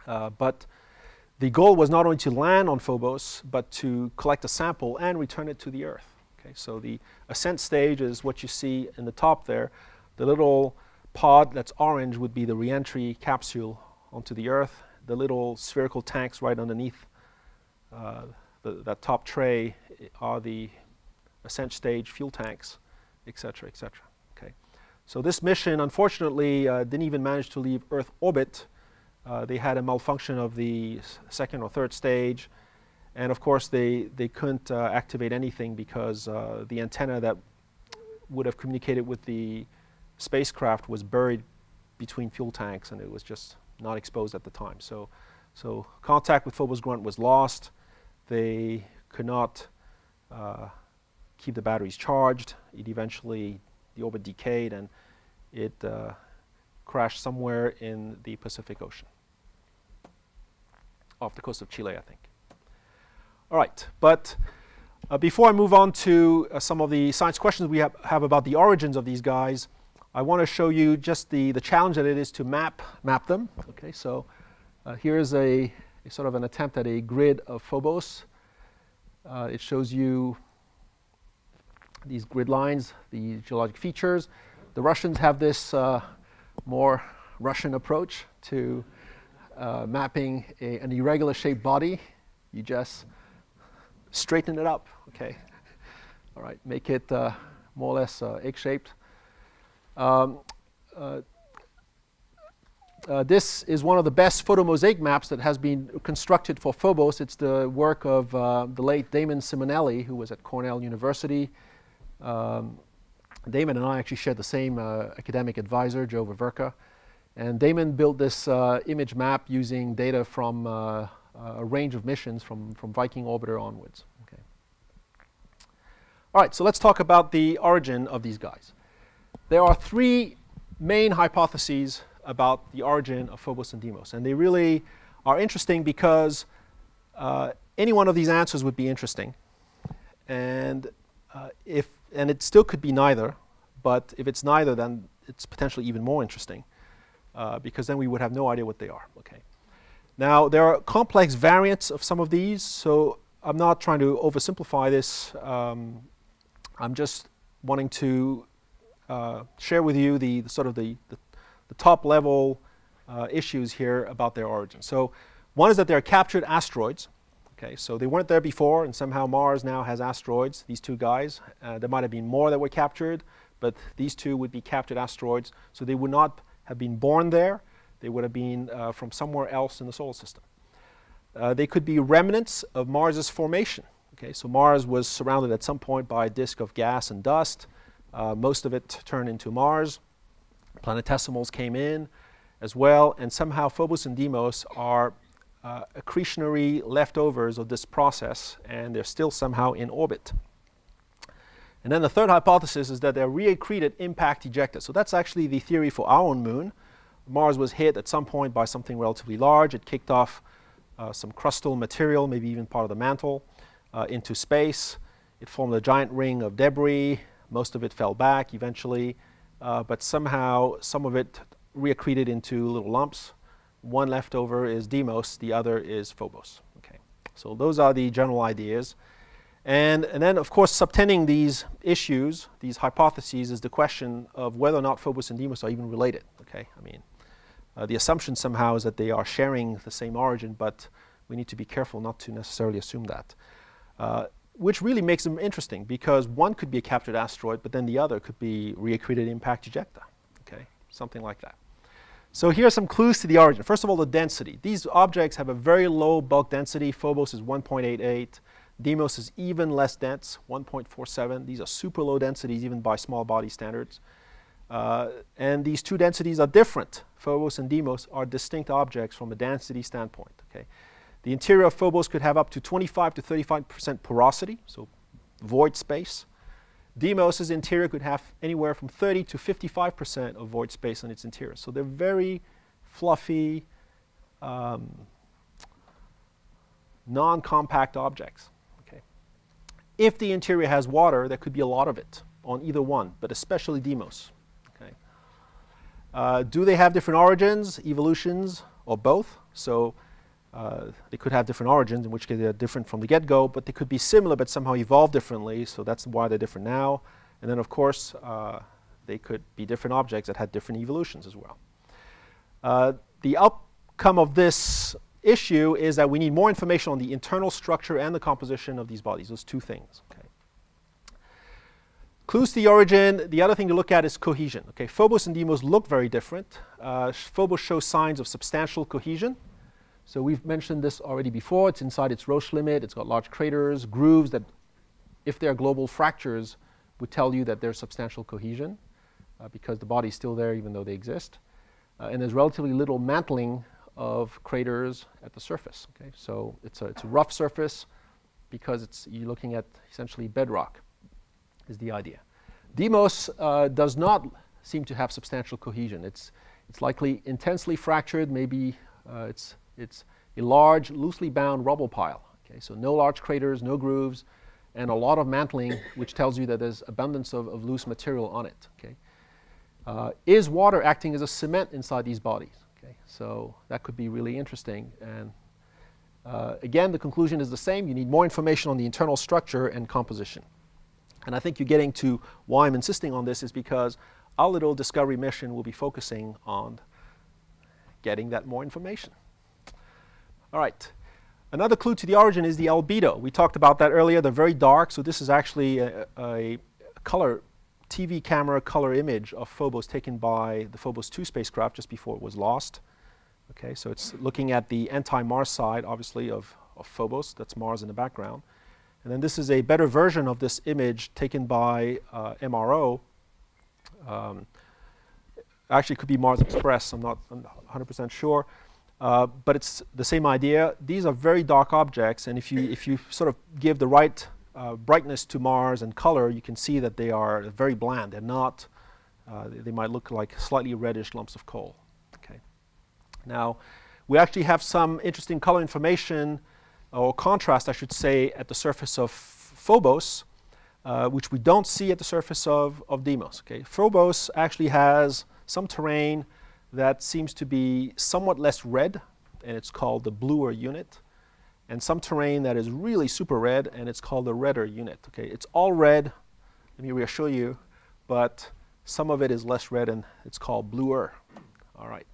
But the goal was not only to land on Phobos, but to collect a sample and return it to the Earth. Okay, so the ascent stage is what you see in the top there. The little pod that's orange would be the re-entry capsule onto the Earth. The little spherical tanks right underneath that top tray are the ascent stage fuel tanks, etc., etc. Okay, so this mission, unfortunately, didn't even manage to leave Earth orbit. They had a malfunction of the second or third stage, and of course they couldn't activate anything because the antenna that would have communicated with the spacecraft was buried between fuel tanks, and it was just not exposed at the time. So contact with Phobos Grunt was lost. They could not keep the batteries charged. The orbit decayed, and it crashed somewhere in the Pacific Ocean, off the coast of Chile, I think. All right, but before I move on to some of the science questions we have about the origins of these guys, I want to show you just the challenge that it is to map them. Okay, so here's a sort of an attempt at a grid of Phobos. It shows you these grid lines, the geologic features. The Russians have this more Russian approach to mapping an irregular shaped body. You just straighten it up, okay? All right, make it more or less egg-shaped. This is one of the best photomosaic maps that has been constructed for Phobos. It's the work of the late Damon Simonelli, who was at Cornell University. Damon and I actually shared the same academic advisor, Joe Vaverka. And Damon built this image map using data from a range of missions from Viking Orbiter onwards. Okay. All right, so let's talk about the origin of these guys. There are three main hypotheses about the origin of Phobos and Deimos, and they really are interesting because any one of these answers would be interesting, and it still could be neither, but if it's neither, then it's potentially even more interesting because then we would have no idea what they are. Okay. Now there are complex variants of some of these, so I'm not trying to oversimplify this. I'm just wanting to share with you the top level issues here about their origin. So one is that they're captured asteroids. Okay, so they weren't there before, and somehow Mars now has asteroids, these two guys. There might have been more that were captured, but these two would be captured asteroids, so they would not have been born there. They would have been from somewhere else in the solar system. They could be remnants of Mars's formation. Okay, so Mars was surrounded at some point by a disk of gas and dust. Most of it turned into Mars. Planetesimals came in as well, and somehow Phobos and Deimos are accretionary leftovers of this process, and they're still somehow in orbit. And then the third hypothesis is that they're reaccreted impact ejected. So that's actually the theory for our own moon. Mars was hit at some point by something relatively large. It kicked off some crustal material, maybe even part of the mantle, into space. It formed a giant ring of debris. Most of it fell back eventually, but somehow some of it reaccreted into little lumps. One leftover is Deimos, the other is Phobos. Okay, so those are the general ideas. And then, of course, subtending these issues, these hypotheses, is the question of whether or not Phobos and Deimos are even related. Okay, I mean, the assumption somehow is that they are sharing the same origin, but we need to be careful not to necessarily assume that. Which really makes them interesting, because one could be a captured asteroid, but then the other could be reaccreted impact ejecta. Okay, something like that. So here are some clues to the origin. First of all, the density. These objects have a very low bulk density. Phobos is 1.88. Deimos is even less dense, 1.47. These are super low densities, even by small body standards. And these two densities are different. Phobos and Deimos are distinct objects from a density standpoint. Okay? The interior of Phobos could have up to 25 to 35% porosity, so void space. Deimos' interior could have anywhere from 30 to 55% of void space in its interior. So they're very fluffy, non-compact objects. Okay. If the interior has water, there could be a lot of it on either one, but especially Deimos. Okay. Do they have different origins, evolutions, or both? So they could have different origins, in which case they're different from the get-go, but they could be similar but somehow evolve differently, so that's why they're different now. And then, of course, they could be different objects that had different evolutions as well. The outcome of this issue is that we need more information on the internal structure and the composition of these bodies, those two things. Okay. Clues to the origin, the other thing to look at is cohesion. Okay. Phobos and Deimos look very different. Phobos shows signs of substantial cohesion. So we've mentioned this already before. It's inside its Roche limit. It's got large craters, grooves that, if they're global fractures, would tell you that there's substantial cohesion because the body's still there even though they exist. And there's relatively little mantling of craters at the surface. Okay? So it's a rough surface because you're looking at essentially bedrock is the idea. Deimos does not seem to have substantial cohesion. It's likely intensely fractured. Maybe it's a large, loosely bound rubble pile. Okay, so no large craters, no grooves, and a lot of mantling, which tells you that there's abundance of loose material on it. Okay. Is water acting as a cement inside these bodies? Okay, so that could be really interesting. And again, the conclusion is the same. You need more information on the internal structure and composition. And I think you're getting to why I'm insisting on this is because our little discovery mission will be focusing on getting that more information. All right. Another clue to the origin is the albedo. We talked about that earlier. They're very dark. So this is actually a color, TV camera color image of Phobos taken by the Phobos 2 spacecraft just before it was lost. Okay, so it's looking at the anti-Mars side, obviously, of Phobos. That's Mars in the background. And then this is a better version of this image taken by MRO. Actually, it could be Mars Express. I'm not 100% sure. But it's the same idea. These are very dark objects, and if you sort of give the right brightness to Mars and color, you can see that they are very bland. They're not. They might look like slightly reddish lumps of coal. Okay. Now, we actually have some interesting color information, or contrast, I should say, at the surface of Phobos, which we don't see at the surface of Deimos. Okay. Phobos actually has some terrain that seems to be somewhat less red, and it's called the bluer unit, and some terrain that is really super red, and it's called the redder unit. Okay, it's all red, let me reassure you, but some of it is less red, and it's called bluer. All right.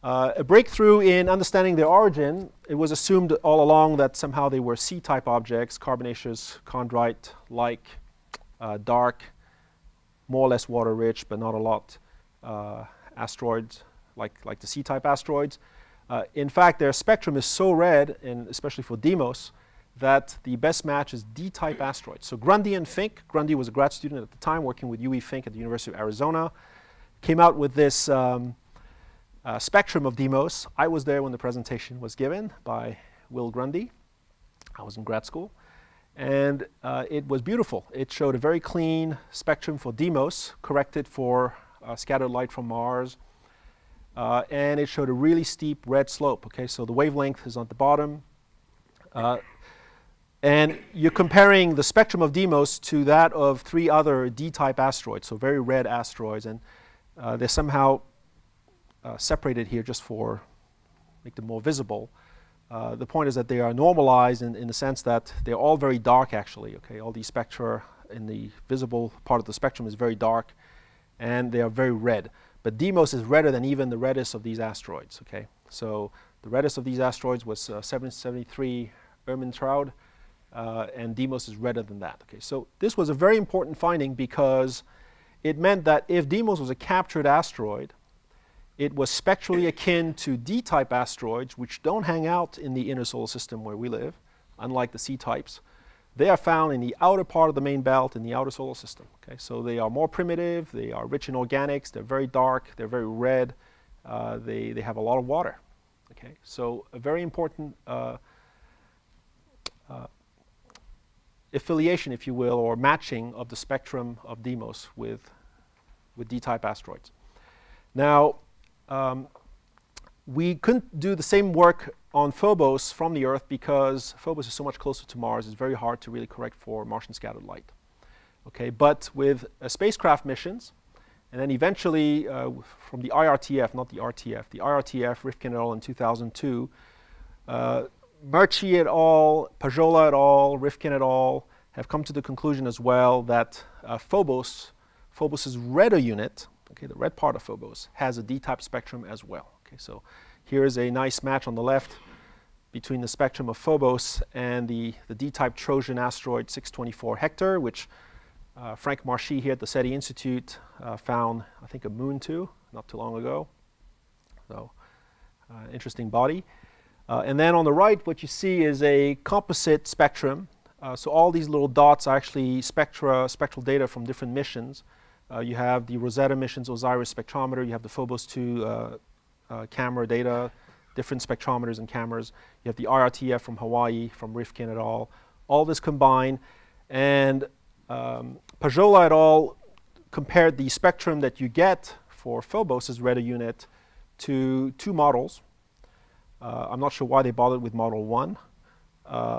A breakthrough in understanding their origin, it was assumed all along that somehow they were C-type objects, carbonaceous, chondrite-like, dark, more or less water-rich, but not a lot. Asteroids, like the C-type asteroids. In fact, their spectrum is so red, and especially for Deimos, that the best match is D-type asteroids. So Grundy and Fink, Grundy was a grad student at the time working with Huey Fink at the University of Arizona, came out with this spectrum of Deimos. I was there when the presentation was given by Will Grundy. I was in grad school. And it was beautiful. It showed a very clean spectrum for Deimos, corrected for scattered light from Mars, and it showed a really steep red slope. Okay, so the wavelength is on the bottom, and you're comparing the spectrum of Deimos to that of 3 other D-type asteroids, so very red asteroids, and they're somehow separated here just for make them more visible. The point is that they are normalized in the sense that they're all very dark, actually. Okay, all these spectra in the visible part of the spectrum is very dark, and they are very red. But Deimos is redder than even the reddest of these asteroids. Okay, so the reddest of these asteroids was 773 Ermintraud, and Deimos is redder than that. Okay, so this was a very important finding because it meant that if Deimos was a captured asteroid, it was spectrally akin to D-type asteroids, which don't hang out in the inner solar system where we live, unlike the C-types. They are found in the outer part of the main belt in the outer solar system. Okay, so they are more primitive, they are rich in organics, they're very dark, they're very red, they have a lot of water. Okay, so a very important affiliation, if you will, or matching of the spectrum of Deimos with D-type asteroids. Now, we couldn't do the same work on Phobos from the Earth because Phobos is so much closer to Mars. It's very hard to really correct for Martian scattered light. Okay, but with spacecraft missions, and then eventually from the IRTF, not the RTF, the IRTF, Rifkin et al. In 2002, Murchie et al., Pajola et al., Rifkin et al. Have come to the conclusion as well that Phobos's redder unit, okay, the red part of Phobos, has a D-type spectrum as well. Okay, so here is a nice match on the left between the spectrum of Phobos and the D-type Trojan asteroid 624 Hector, which Frank Marchi here at the SETI Institute found, I think, a moon to not too long ago. So, interesting body. And then on the right, what you see is a composite spectrum. So all these little dots are actually spectral data from different missions. You have the Rosetta mission's OSIRIS spectrometer. You have the Phobos 2 camera data, different spectrometers and cameras. You have the IRTF from Hawaii, from Rifkin et al. All this combined. And Pajola et al. Compared the spectrum that you get for Phobos' redder unit to two models. I'm not sure why they bothered with Model 1.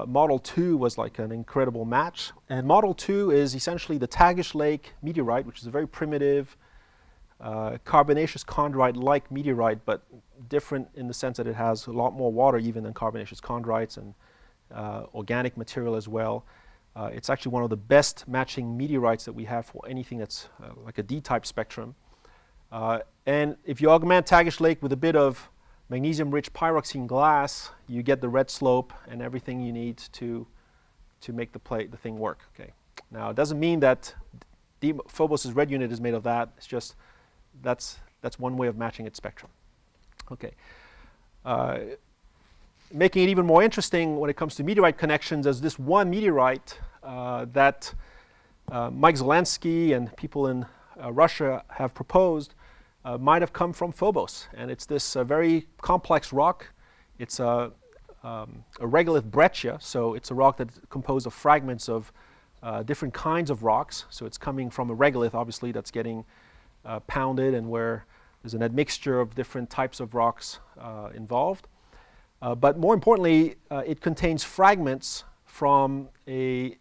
Model 2 was like an incredible match. And Model 2 is essentially the Tagish Lake meteorite, which is a very primitive carbonaceous chondrite-like meteorite, but different in the sense that it has a lot more water even than carbonaceous chondrites and organic material as well. It's actually one of the best matching meteorites that we have for anything that's like a D-type spectrum. And if you augment Tagish Lake with a bit of magnesium-rich pyroxene glass, you get the red slope and everything you need to make the thing work. Okay. Now, it doesn't mean that Phobos' red unit is made of that. It's just that's one way of matching its spectrum. Okay. Making it even more interesting when it comes to meteorite connections, there's this one meteorite that Mike Zelensky and people in Russia have proposed might have come from Phobos. And it's this very complex rock. It's a regolith breccia, so it's a rock that's composed of fragments of different kinds of rocks. So it's coming from a regolith, obviously, that's getting pounded and where there's an admixture of different types of rocks involved. But more importantly, it contains fragments from a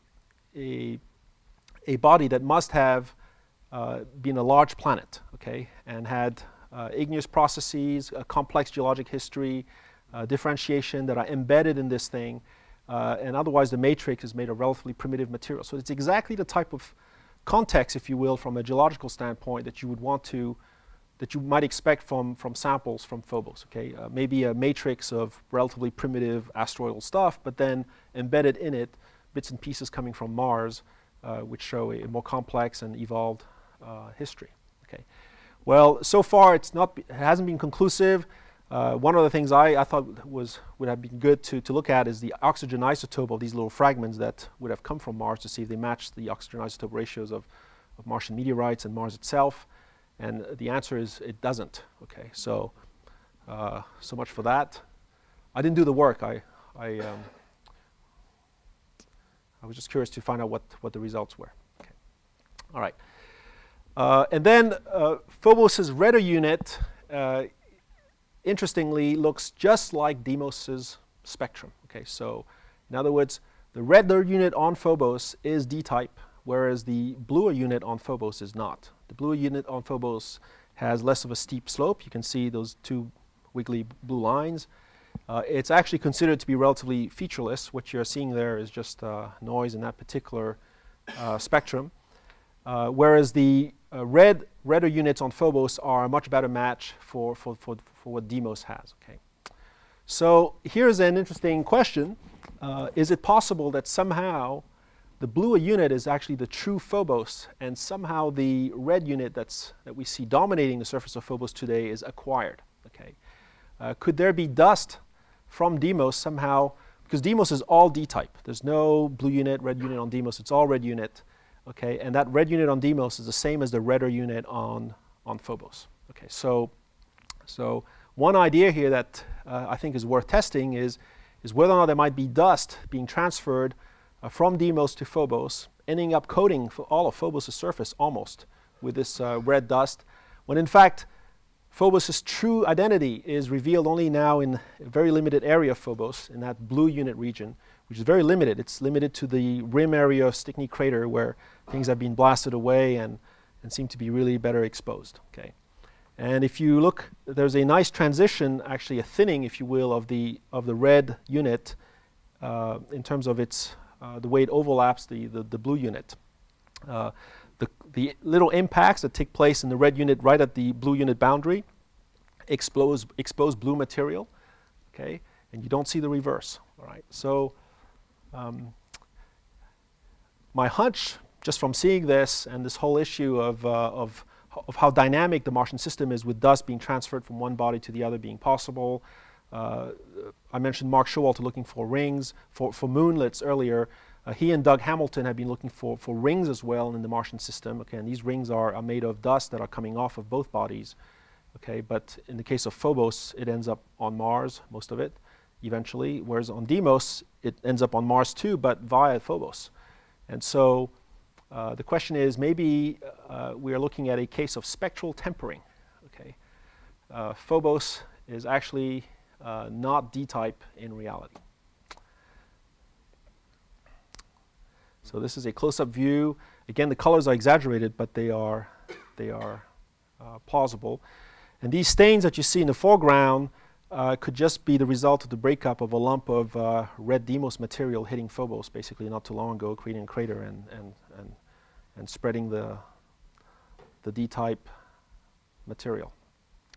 body that must have been a large planet, okay, and had igneous processes, a complex geologic history, differentiation that are embedded in this thing, and otherwise the matrix is made of relatively primitive material. So it's exactly the type of context, if you will, from a geological standpoint that you would want to, that you might expect from samples from Phobos, okay? Maybe a matrix of relatively primitive asteroidal stuff, but then embedded in it, bits and pieces coming from Mars, which show a more complex and evolved history, okay? Well, so far it hasn't been conclusive. One of the things I thought would have been good to look at is the oxygen isotope of these little fragments that would have come from Mars to see if they match the oxygen isotope ratios of Martian meteorites and Mars itself. And the answer is it doesn't. Okay, so so much for that. I didn't do the work. I was just curious to find out what the results were. Okay. All right. And then Phobos' redder unit, interestingly, looks just like Deimos' spectrum. Okay, so in other words, the redder unit on Phobos is D-type, whereas the bluer unit on Phobos is not. The bluer unit on Phobos has less of a steep slope. You can see those two wiggly blue lines. It's actually considered to be relatively featureless. What you're seeing there is just noise in that particular spectrum. Whereas the redder units on Phobos are a much better match for what Deimos has. Okay. So here's an interesting question. Is it possible that somehow the bluer unit is actually the true Phobos, and somehow the red unit that we see dominating the surface of Phobos today is acquired? Okay. Could there be dust from Deimos somehow? Because Deimos is all D-type. There's no blue unit, red unit on Deimos. It's all red unit. Okay, and that red unit on Deimos is the same as the redder unit on Phobos. Okay, so one idea here that I think is worth testing is whether or not there might be dust being transferred from Deimos to Phobos, ending up coating for all of Phobos' surface almost with this red dust, when in fact Phobos' true identity is revealed only now in a very limited area of Phobos, in that blue unit region, which is very limited. It's limited to the rim area of Stickney crater where things have been blasted away and seem to be really better exposed. Okay. And if you look, there's a nice transition, actually a thinning, if you will, of the red unit in terms of its the way it overlaps the blue unit. The little impacts that take place in the red unit right at the blue unit boundary expose blue material, okay, and you don't see the reverse. All right. So my hunch, just from seeing this and this whole issue of how dynamic the Martian system is, with dust being transferred from one body to the other being possible. I mentioned Mark Showalter looking for rings, for moonlets earlier. He and Doug Hamilton have been looking for rings as well in the Martian system. Okay, and these rings are made of dust that are coming off of both bodies. Okay, but in the case of Phobos, it ends up on Mars, most of it, eventually, whereas on Deimos, it ends up on Mars too, but via Phobos. And so the question is, maybe we are looking at a case of spectral tempering. Okay, Phobos is actually not D-type in reality. So this is a close-up view. Again, the colors are exaggerated, but they are plausible. And these stains that you see in the foreground could just be the result of the breakup of a lump of red Deimos material hitting Phobos, basically not too long ago, creating a crater and spreading the D-type material.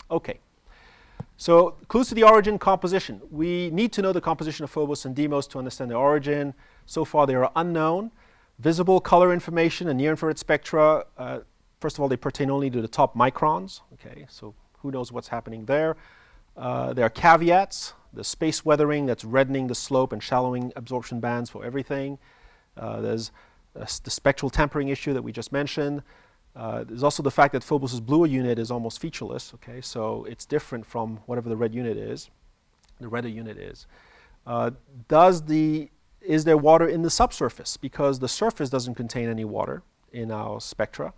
Okay. So clues to the origin, composition. We need to know the composition of Phobos and Deimos to understand the origin. So far they are unknown. Visible color information and near-infrared spectra, first of all, they pertain only to the top microns. Okay, so who knows what's happening there. There are caveats, the space weathering that's reddening the slope and shallowing absorption bands for everything. There's the spectral tempering issue that we just mentioned. There's also the fact that Phobos' bluer unit is almost featureless. Okay, so it's different from whatever the red unit is, the redder unit is. Is there water in the subsurface? Because the surface doesn't contain any water in our spectra.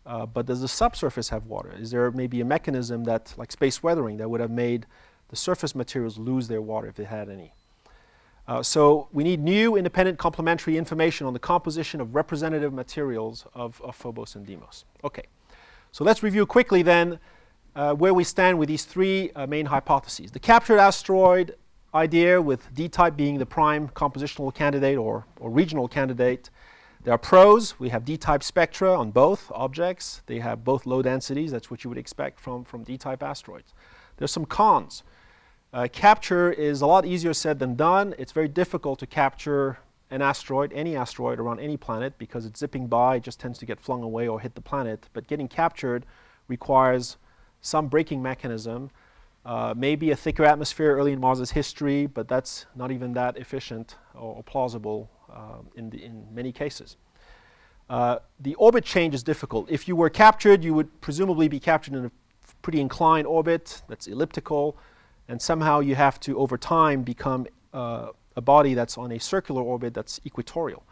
But does the subsurface have water? Is there maybe a mechanism that, like space weathering, that would have made the surface materials lose their water if they had any? So we need new, independent, complementary information on the composition of representative materials of Phobos and Deimos. Okay, so let's review quickly then where we stand with these three main hypotheses. The captured asteroid idea, with D-type being the prime compositional candidate or regional candidate. There are pros. We have D-type spectra on both objects. They have both low densities. That's what you would expect from D-type asteroids. There's some cons. Capture is a lot easier said than done. It's very difficult to capture an asteroid, any asteroid around any planet, because it's zipping by. It just tends to get flung away or hit the planet. But getting captured requires some braking mechanism. Maybe a thicker atmosphere early in Mars's history, but that's not even that efficient or plausible in many cases. The orbit change is difficult. If you were captured, you would presumably be captured in a pretty inclined orbit that's elliptical, and somehow you have to, over time, become a body that's on a circular orbit that's equatorial.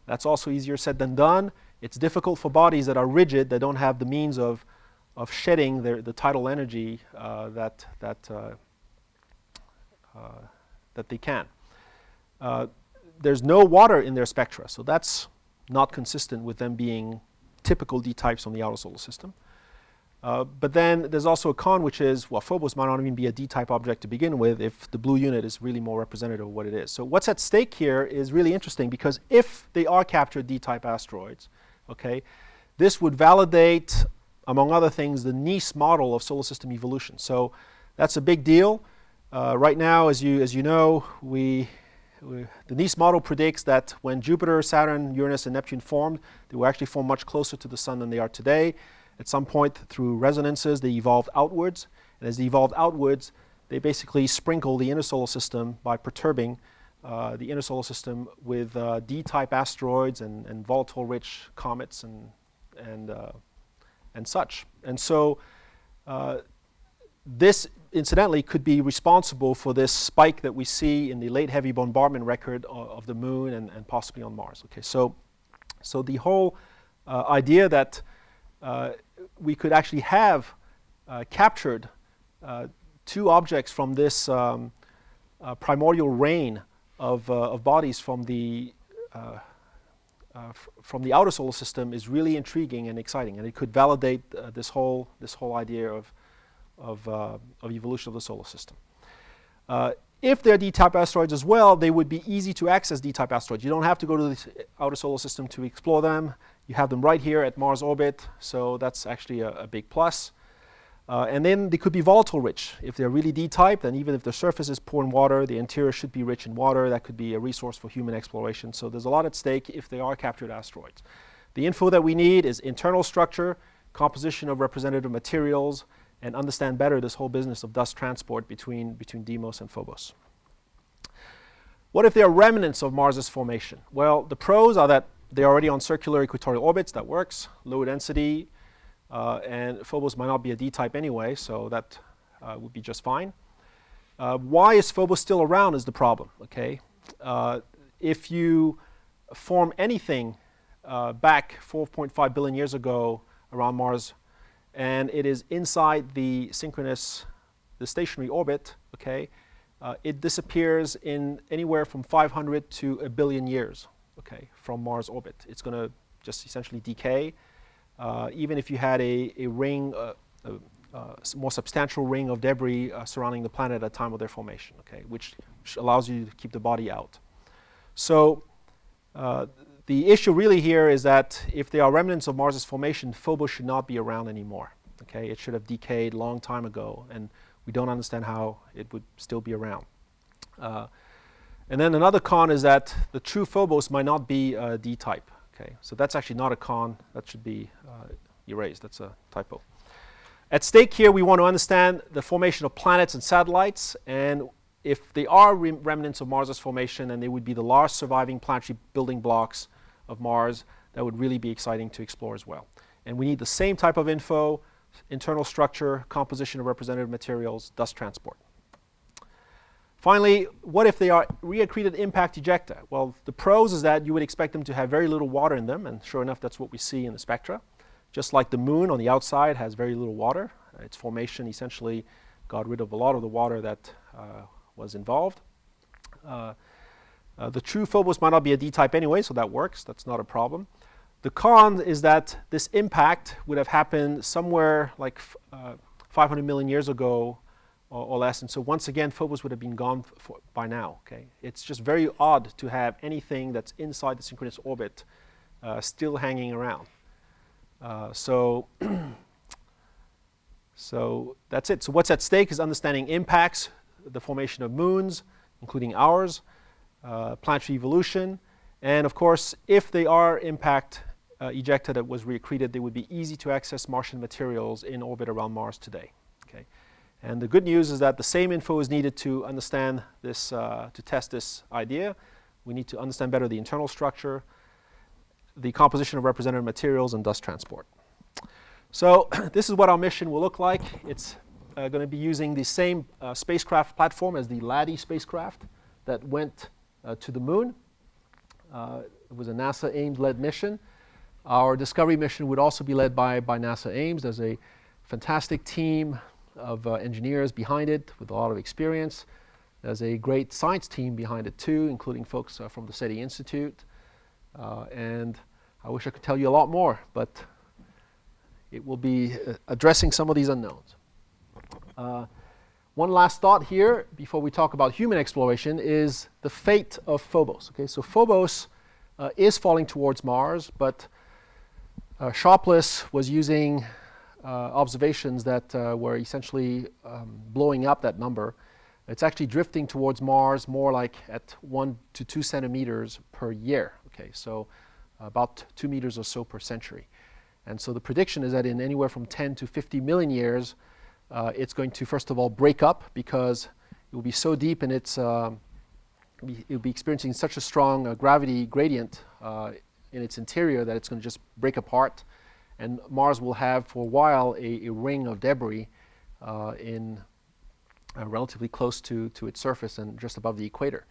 That's also easier said than done. It's difficult for bodies that are rigid, that don't have the means of shedding the tidal energy that they can. There's no water in their spectra, so that's not consistent with them being typical D-types on the outer solar system. But then there's also a con, which is, well, Phobos might not even be a D-type object to begin with if the blue unit is really more representative of what it is. So what's at stake here is really interesting, because if they are captured D-type asteroids, okay, this would validate, among other things, the NEAS model of solar system evolution. So that's a big deal. Right now, as you know, the NEAS model predicts that when Jupiter, Saturn, Uranus, and Neptune formed, they will actually form much closer to the Sun than they are today. At some point, through resonances, they evolved outwards. And as they evolved outwards, they basically sprinkle the inner solar system by perturbing the inner solar system with D-type asteroids and volatile-rich comets and such. And so this, incidentally, could be responsible for this spike that we see in the late heavy bombardment record of the Moon and possibly on Mars. Okay, so the whole idea that we could actually have captured two objects from this primordial rain of bodies from the outer solar system is really intriguing and exciting, and it could validate this whole idea of evolution of the solar system. If they're D-type asteroids as well, they would be easy to access D-type asteroids. You don't have to go to the outer solar system to explore them. You have them right here at Mars orbit, so that's actually a big plus. And then they could be volatile rich. If they're really D-type, then even if the surface is poor in water, the interior should be rich in water. That could be a resource for human exploration. So there's a lot at stake if they are captured asteroids. The info that we need is internal structure, composition of representative materials, and understand better this whole business of dust transport between Deimos and Phobos. What if they are remnants of Mars's formation? Well, the pros are that they're already on circular equatorial orbits. That works. Low density. And Phobos might not be a D-type anyway, so that would be just fine. Why is Phobos still around is the problem, okay? If you form anything back 4.5 billion years ago around Mars, and it is inside the stationary orbit, okay, it disappears in anywhere from 500 to 1 billion years, okay, from Mars orbit. It's going to just essentially decay. Even if you had a ring, more substantial ring of debris surrounding the planet at the time of their formation, okay, which allows you to keep the body out. So the issue really here is that if they are remnants of Mars's formation, Phobos should not be around anymore. Okay, it should have decayed a long time ago, and we don't understand how it would still be around. And then another con is that the true Phobos might not be D-type. Okay, so that's actually not a con. That should be erased. That's a typo. At stake here, we want to understand the formation of planets and satellites, and if they are remnants of Mars's formation, and they would be the last surviving planetary building blocks of Mars, that would really be exciting to explore as well. And we need the same type of info: internal structure, composition of representative materials, dust transport. Finally, what if they are reaccreted impact ejecta? Well, the pros is that you would expect them to have very little water in them, and sure enough, that's what we see in the spectra. Just like the Moon on the outside has very little water. Its formation essentially got rid of a lot of the water that was involved. The true Phobos might not be a D-type anyway, so that works. That's not a problem. The con is that this impact would have happened somewhere like 500 million years ago or less, and so once again, Phobos would have been gone by now. Okay, it's just very odd to have anything that's inside the synchronous orbit still hanging around. So that's it. So what's at stake is understanding impacts, the formation of moons, including ours, planetary evolution, and of course, if they are impact ejecta that was reaccreted, they would be easy to access Martian materials in orbit around Mars today. Okay. And the good news is that the same info is needed to understand this, to test this idea. We need to understand better the internal structure, the composition of representative materials, and dust transport. So this is what our mission will look like. It's going to be using the same spacecraft platform as the LADEE spacecraft that went to the Moon. It was a NASA Ames-led mission. Our Discovery mission would also be led by NASA Ames. There's a fantastic team of engineers behind it with a lot of experience. There's a great science team behind it too, including folks from the SETI Institute. And I wish I could tell you a lot more, but it will be addressing some of these unknowns. One last thought here before we talk about human exploration is the fate of Phobos. Okay, so Phobos is falling towards Mars, but Sharpless was using observations that were essentially blowing up that number. It's actually drifting towards Mars more like at 1 to 2 centimeters per year. Okay, so about 2 meters or so per century. And so the prediction is that in anywhere from 10 to 50 million years, it's going to, first of all, break up because it will be so deep and it will be experiencing such a strong gravity gradient in its interior that it's going to just break apart. And Mars will have, for a while, a ring of debris relatively close to its surface and just above the equator.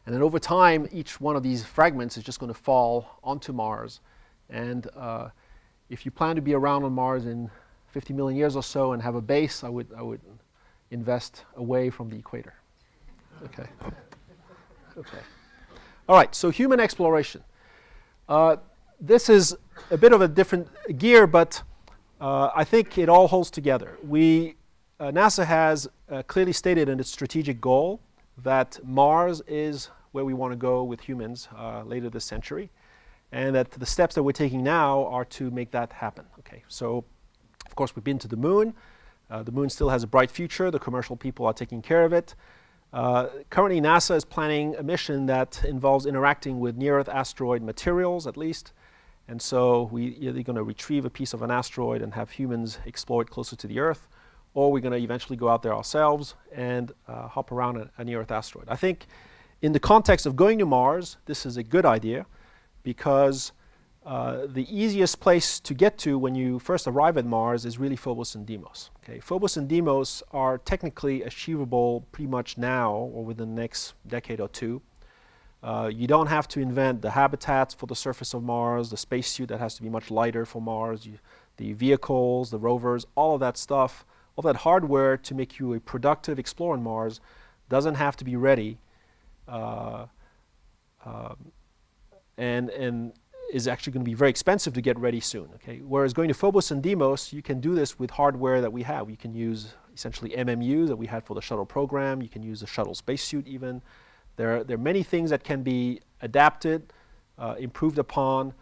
And then over time, each one of these fragments is just going to fall onto Mars. And if you plan to be around on Mars in 50 million years or so and have a base, I would invest away from the equator. Okay. Okay. All right, so human exploration. This is a bit of a different gear, but I think it all holds together. NASA has clearly stated in its strategic goal that Mars is where we want to go with humans later this century, and that the steps that we're taking now are to make that happen. Okay, so of course we've been to the moon. The moon still has a bright future. The commercial people are taking care of it. Currently, NASA is planning a mission that involves interacting with near-Earth asteroid materials, at least. And so we're either going to retrieve a piece of an asteroid and have humans explore it closer to the Earth, or we're going to eventually go out there ourselves and hop around a near-Earth asteroid. I think in the context of going to Mars, this is a good idea because the easiest place to get to when you first arrive at Mars is really Phobos and Deimos. Okay, Phobos and Deimos are technically achievable pretty much now or within the next decade or two. You don't have to invent the habitats for the surface of Mars, the spacesuit that has to be much lighter for Mars, the vehicles, the rovers, all of that stuff, all that hardware to make you a productive explorer on Mars doesn't have to be ready and is actually going to be very expensive to get ready soon. Okay? Whereas going to Phobos and Deimos, you can do this with hardware that we have. You can use essentially MMUs that we had for the shuttle program. You can use the shuttle spacesuit even. There are many things that can be adapted, improved upon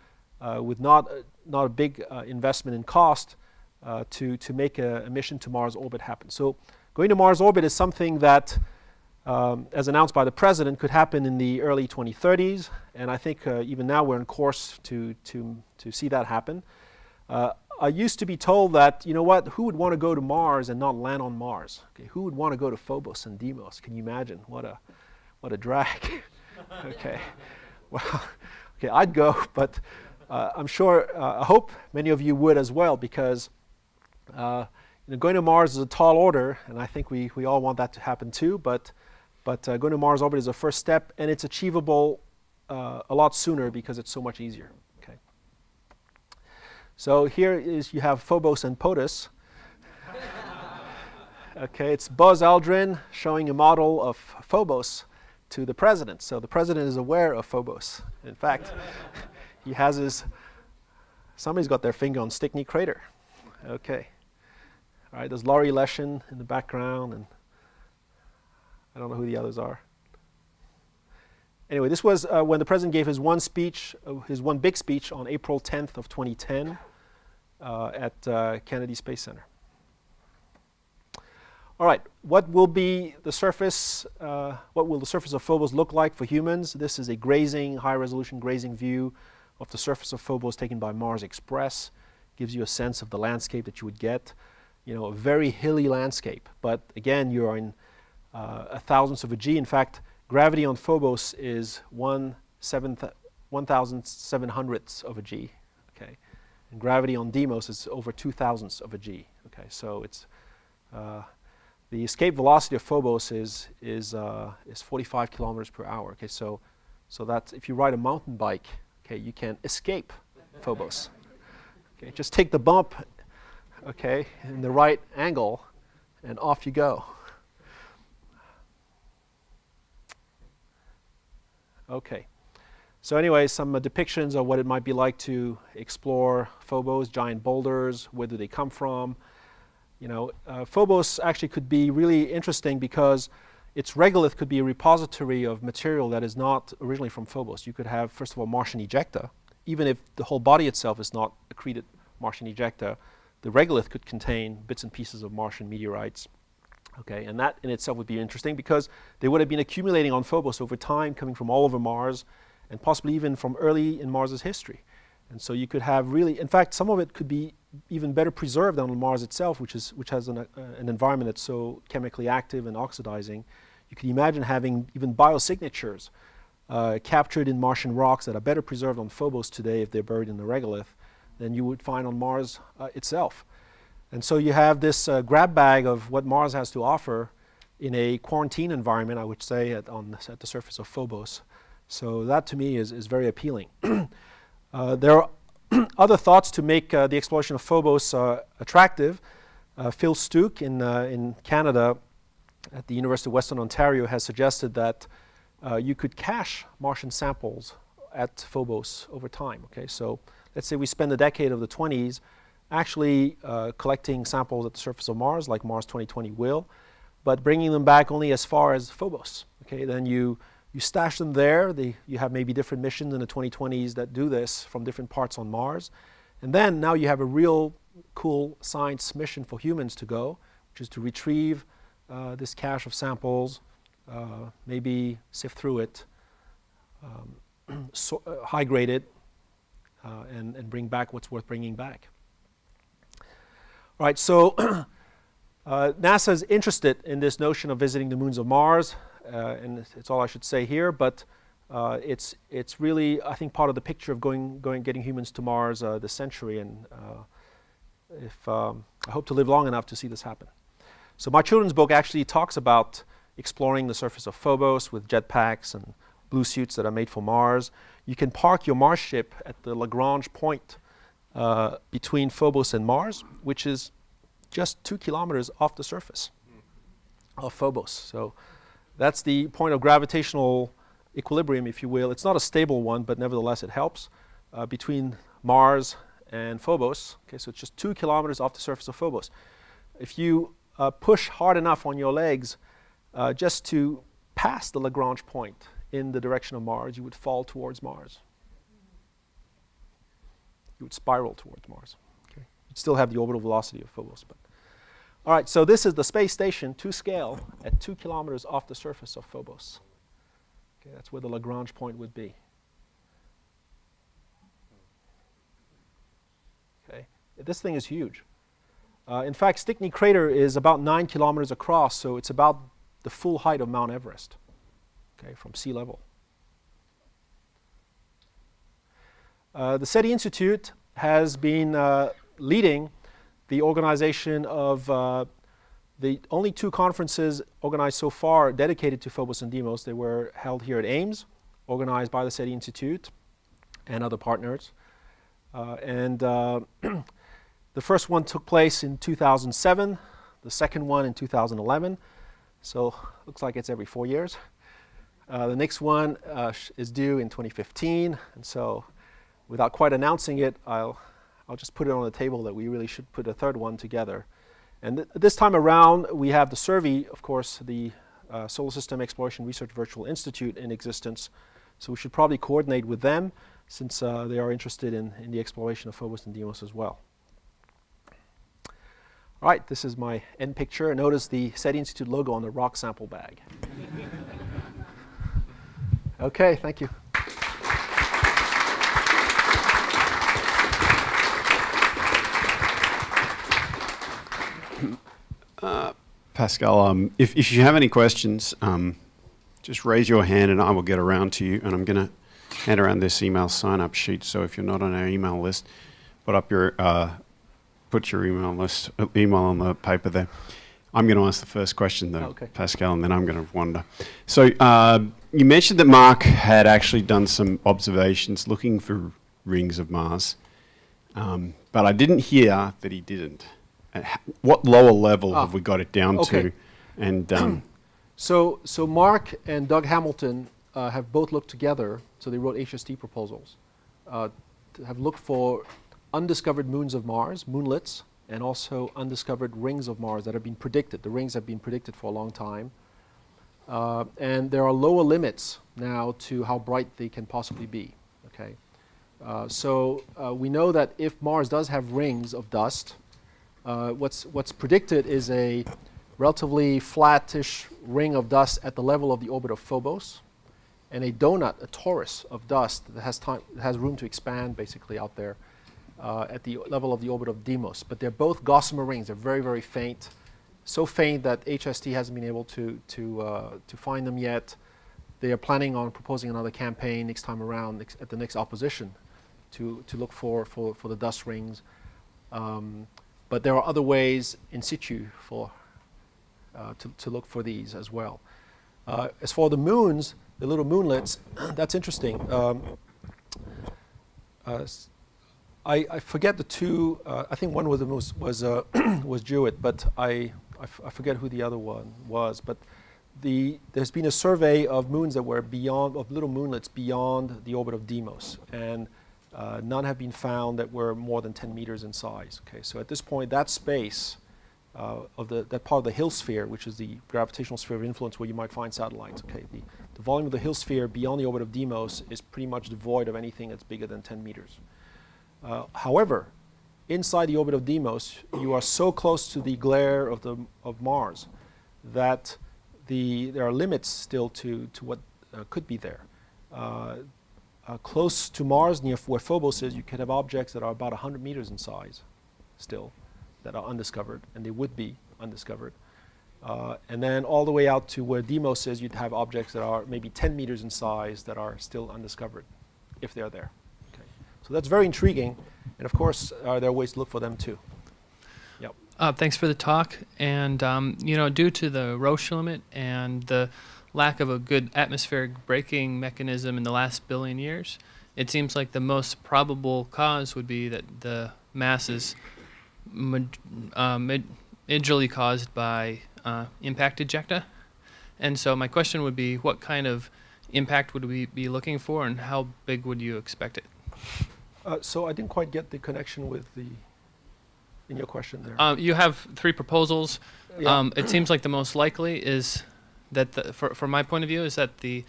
with not a big investment in cost to make a mission to Mars orbit happen. So going to Mars orbit is something that, as announced by the president, could happen in the early 2030s. And I think even now we're on course to see that happen. I used to be told that, you know what, who would want to go to Mars and not land on Mars? Okay, who would want to go to Phobos and Deimos? Can you imagine? What a drag. Okay, well, okay, I'd go, but I'm sure, I hope many of you would as well, because going to Mars is a tall order, and I think we all want that to happen too, but going to Mars orbit is a first step, and it's achievable a lot sooner because it's so much easier. Okay. So here you have Phobos and POTUS. Okay, it's Buzz Aldrin showing a model of Phobos to the president. So the president is aware of Phobos. In fact, he has somebody's got their finger on Stickney Crater. Okay. All right, there's Laurie Leshin in the background, and I don't know who the others are. Anyway, this was when the president gave his one big speech on April 10th of 2010 at Kennedy Space Center. All right, what will the surface of Phobos look like for humans? This is a high-resolution grazing view of the surface of Phobos taken by Mars Express. Gives you a sense of the landscape that you would get. You know, a very hilly landscape, but again, you're in a thousandth of a G. In fact, gravity on Phobos is 1,700ths of a G. Okay, and gravity on Deimos is over 2,000ths of a G. Okay, so it's the escape velocity of Phobos is 45 kilometers per hour. Okay, so that's if you ride a mountain bike, okay, you can escape Phobos. Okay, just take the bump, okay, in the right angle, and off you go. Okay, So anyway, some depictions of what it might be like to explore Phobos, giant boulders, where do they come from. You know, Phobos actually could be really interesting because its regolith could be a repository of material that is not originally from Phobos. You could have, first of all, Martian ejecta. Even if the whole body itself is not accreted Martian ejecta, the regolith could contain bits and pieces of Martian meteorites. Okay, and that in itself would be interesting because they would have been accumulating on Phobos over time, coming from all over Mars, and possibly even from early in Mars's history. And so you could have really, in fact, some of it could be even better preserved on Mars itself, which has an environment that's so chemically active and oxidizing. You could imagine having even biosignatures captured in Martian rocks that are better preserved on Phobos today if they're buried in the regolith than you would find on Mars itself. And so you have this grab bag of what Mars has to offer in a quarantine environment, I would say, at the surface of Phobos. So that to me is very appealing. There are other thoughts to make the exploration of Phobos attractive. Phil Stuke in Canada at the University of Western Ontario has suggested that you could cache Martian samples at Phobos over time. Okay, so let's say we spend a decade of the 20s actually collecting samples at the surface of Mars, like Mars 2020 will, but bringing them back only as far as Phobos. Okay, then you stash them there. You have maybe different missions in the 2020s that do this from different parts on Mars. And then now you have a real cool science mission for humans to go, which is to retrieve this cache of samples, maybe sift through it, high grade it, and bring back what's worth bringing back. All right, so NASA is interested in this notion of visiting the moons of Mars. And it's all I should say here, but it's really, I think, part of the picture of getting humans to Mars this century, and I hope to live long enough to see this happen. So my children's book actually talks about exploring the surface of Phobos with jetpacks and blue suits that are made for Mars. You can park your Mars ship at the Lagrange point between Phobos and Mars, which is just 2 kilometers off the surface of Phobos. So that's the point of gravitational equilibrium, if you will. It's not a stable one, but nevertheless it helps between Mars and Phobos. Okay, so it's just 2 kilometers off the surface of Phobos. If you push hard enough on your legs just to pass the Lagrange point in the direction of Mars, you would fall towards Mars. You would spiral towards Mars. Okay? You'd still have the orbital velocity of Phobos, but all right, so this is the space station to scale at 2 kilometers off the surface of Phobos. Okay, that's where the Lagrange point would be. Okay, this thing is huge. In fact, Stickney Crater is about 9 kilometers across, so it's about the full height of Mount Everest, okay, from sea level. The SETI Institute has been leading the organization of the only 2 conferences organized so far dedicated to Phobos and Deimos. They were held here at Ames, organized by the SETI Institute and other partners. The first one took place in 2007, the second one in 2011. So looks like it's every 4 years. The next one is due in 2015, and so without quite announcing it, I'll just put it on the table that we really should put a third one together. And this time around, we have the SURVI, of course, the Solar System Exploration Research Virtual Institute in existence. So we should probably coordinate with them since they are interested in the exploration of Phobos and Deimos as well. All right, this is my end picture. Notice the SETI Institute logo on the rock sample bag. Okay, thank you. Pascal, if you have any questions, just raise your hand and I will get around to you. And I'm going to hand around this email sign-up sheet. So if you're not on our email list, put your email on the paper there. I'm going to ask the first question, though, okay, Pascal, and then I'm going to wander. So you mentioned that Mark had actually done some observations looking for rings of Mars, but I didn't hear that he didn't. What lower level have we got it down to? And so Mark and Doug Hamilton have both looked together, so they wrote HST proposals, have looked for undiscovered moons of Mars, moonlets, and also undiscovered rings of Mars that have been predicted. The rings have been predicted for a long time. And there are lower limits now to how bright they can possibly be. Okay? So we know that if Mars does have rings of dust, what's predicted is a relatively flattish ring of dust at the level of the orbit of Phobos, and a donut, a torus of dust that has room to expand basically out there at the level of the orbit of Deimos. But they're both gossamer rings. They're very, very faint, so faint that HST hasn't been able to find them yet. They are planning on proposing another campaign next time around at the next opposition to look for the dust rings. But there are other ways in situ to look for these as well. As for the moons, the little moonlets, that's interesting. I forget the two. I think one of them was Jewett, but I forget who the other one was. But there's been a survey of moons that were of little moonlets beyond the orbit of Deimos, and none have been found that were more than 10 meters in size. Okay, so at this point, that space that part of the Hill sphere, which is the gravitational sphere of influence where you might find satellites. Okay, the volume of the Hill sphere beyond the orbit of Deimos is pretty much devoid of anything that's bigger than 10 meters. However, inside the orbit of Deimos, you are so close to the glare of Mars that there are limits still to what could be there. Close to Mars, near where Phobos is, you could have objects that are about 100 meters in size still that are undiscovered, and they would be undiscovered. And then all the way out to where Deimos is, you'd have objects that are maybe 10 meters in size that are still undiscovered, if they're there. Okay. So that's very intriguing, and of course, there are ways to look for them too. Yep. Thanks for the talk. And due to the Roche limit and the lack of a good atmospheric braking mechanism in the last billion years, it seems like the most probable cause would be that the mass is majorly caused by impact ejecta. And so my question would be, what kind of impact would we be looking for, and how big would you expect it? So I didn't quite get the connection with in your question there. You have three proposals. Yeah. It seems like the most likely is that, from my point of view, is that the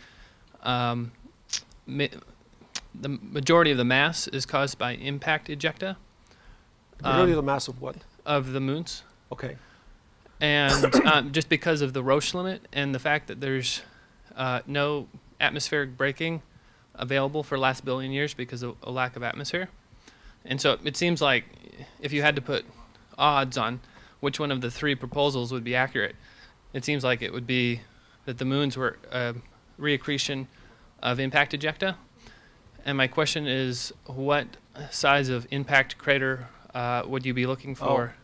majority of the mass is caused by impact ejecta. The majority of the mass of what? Of the moons. Okay. And just because of the Roche limit and the fact that there's no atmospheric braking available for the last billion years because of a lack of atmosphere. And so it seems like if you had to put odds on which one of the three proposals would be accurate, it seems like it would be that the moons were reaccretion of impact ejecta. And my question is, what size of impact crater would you be looking for? Oh.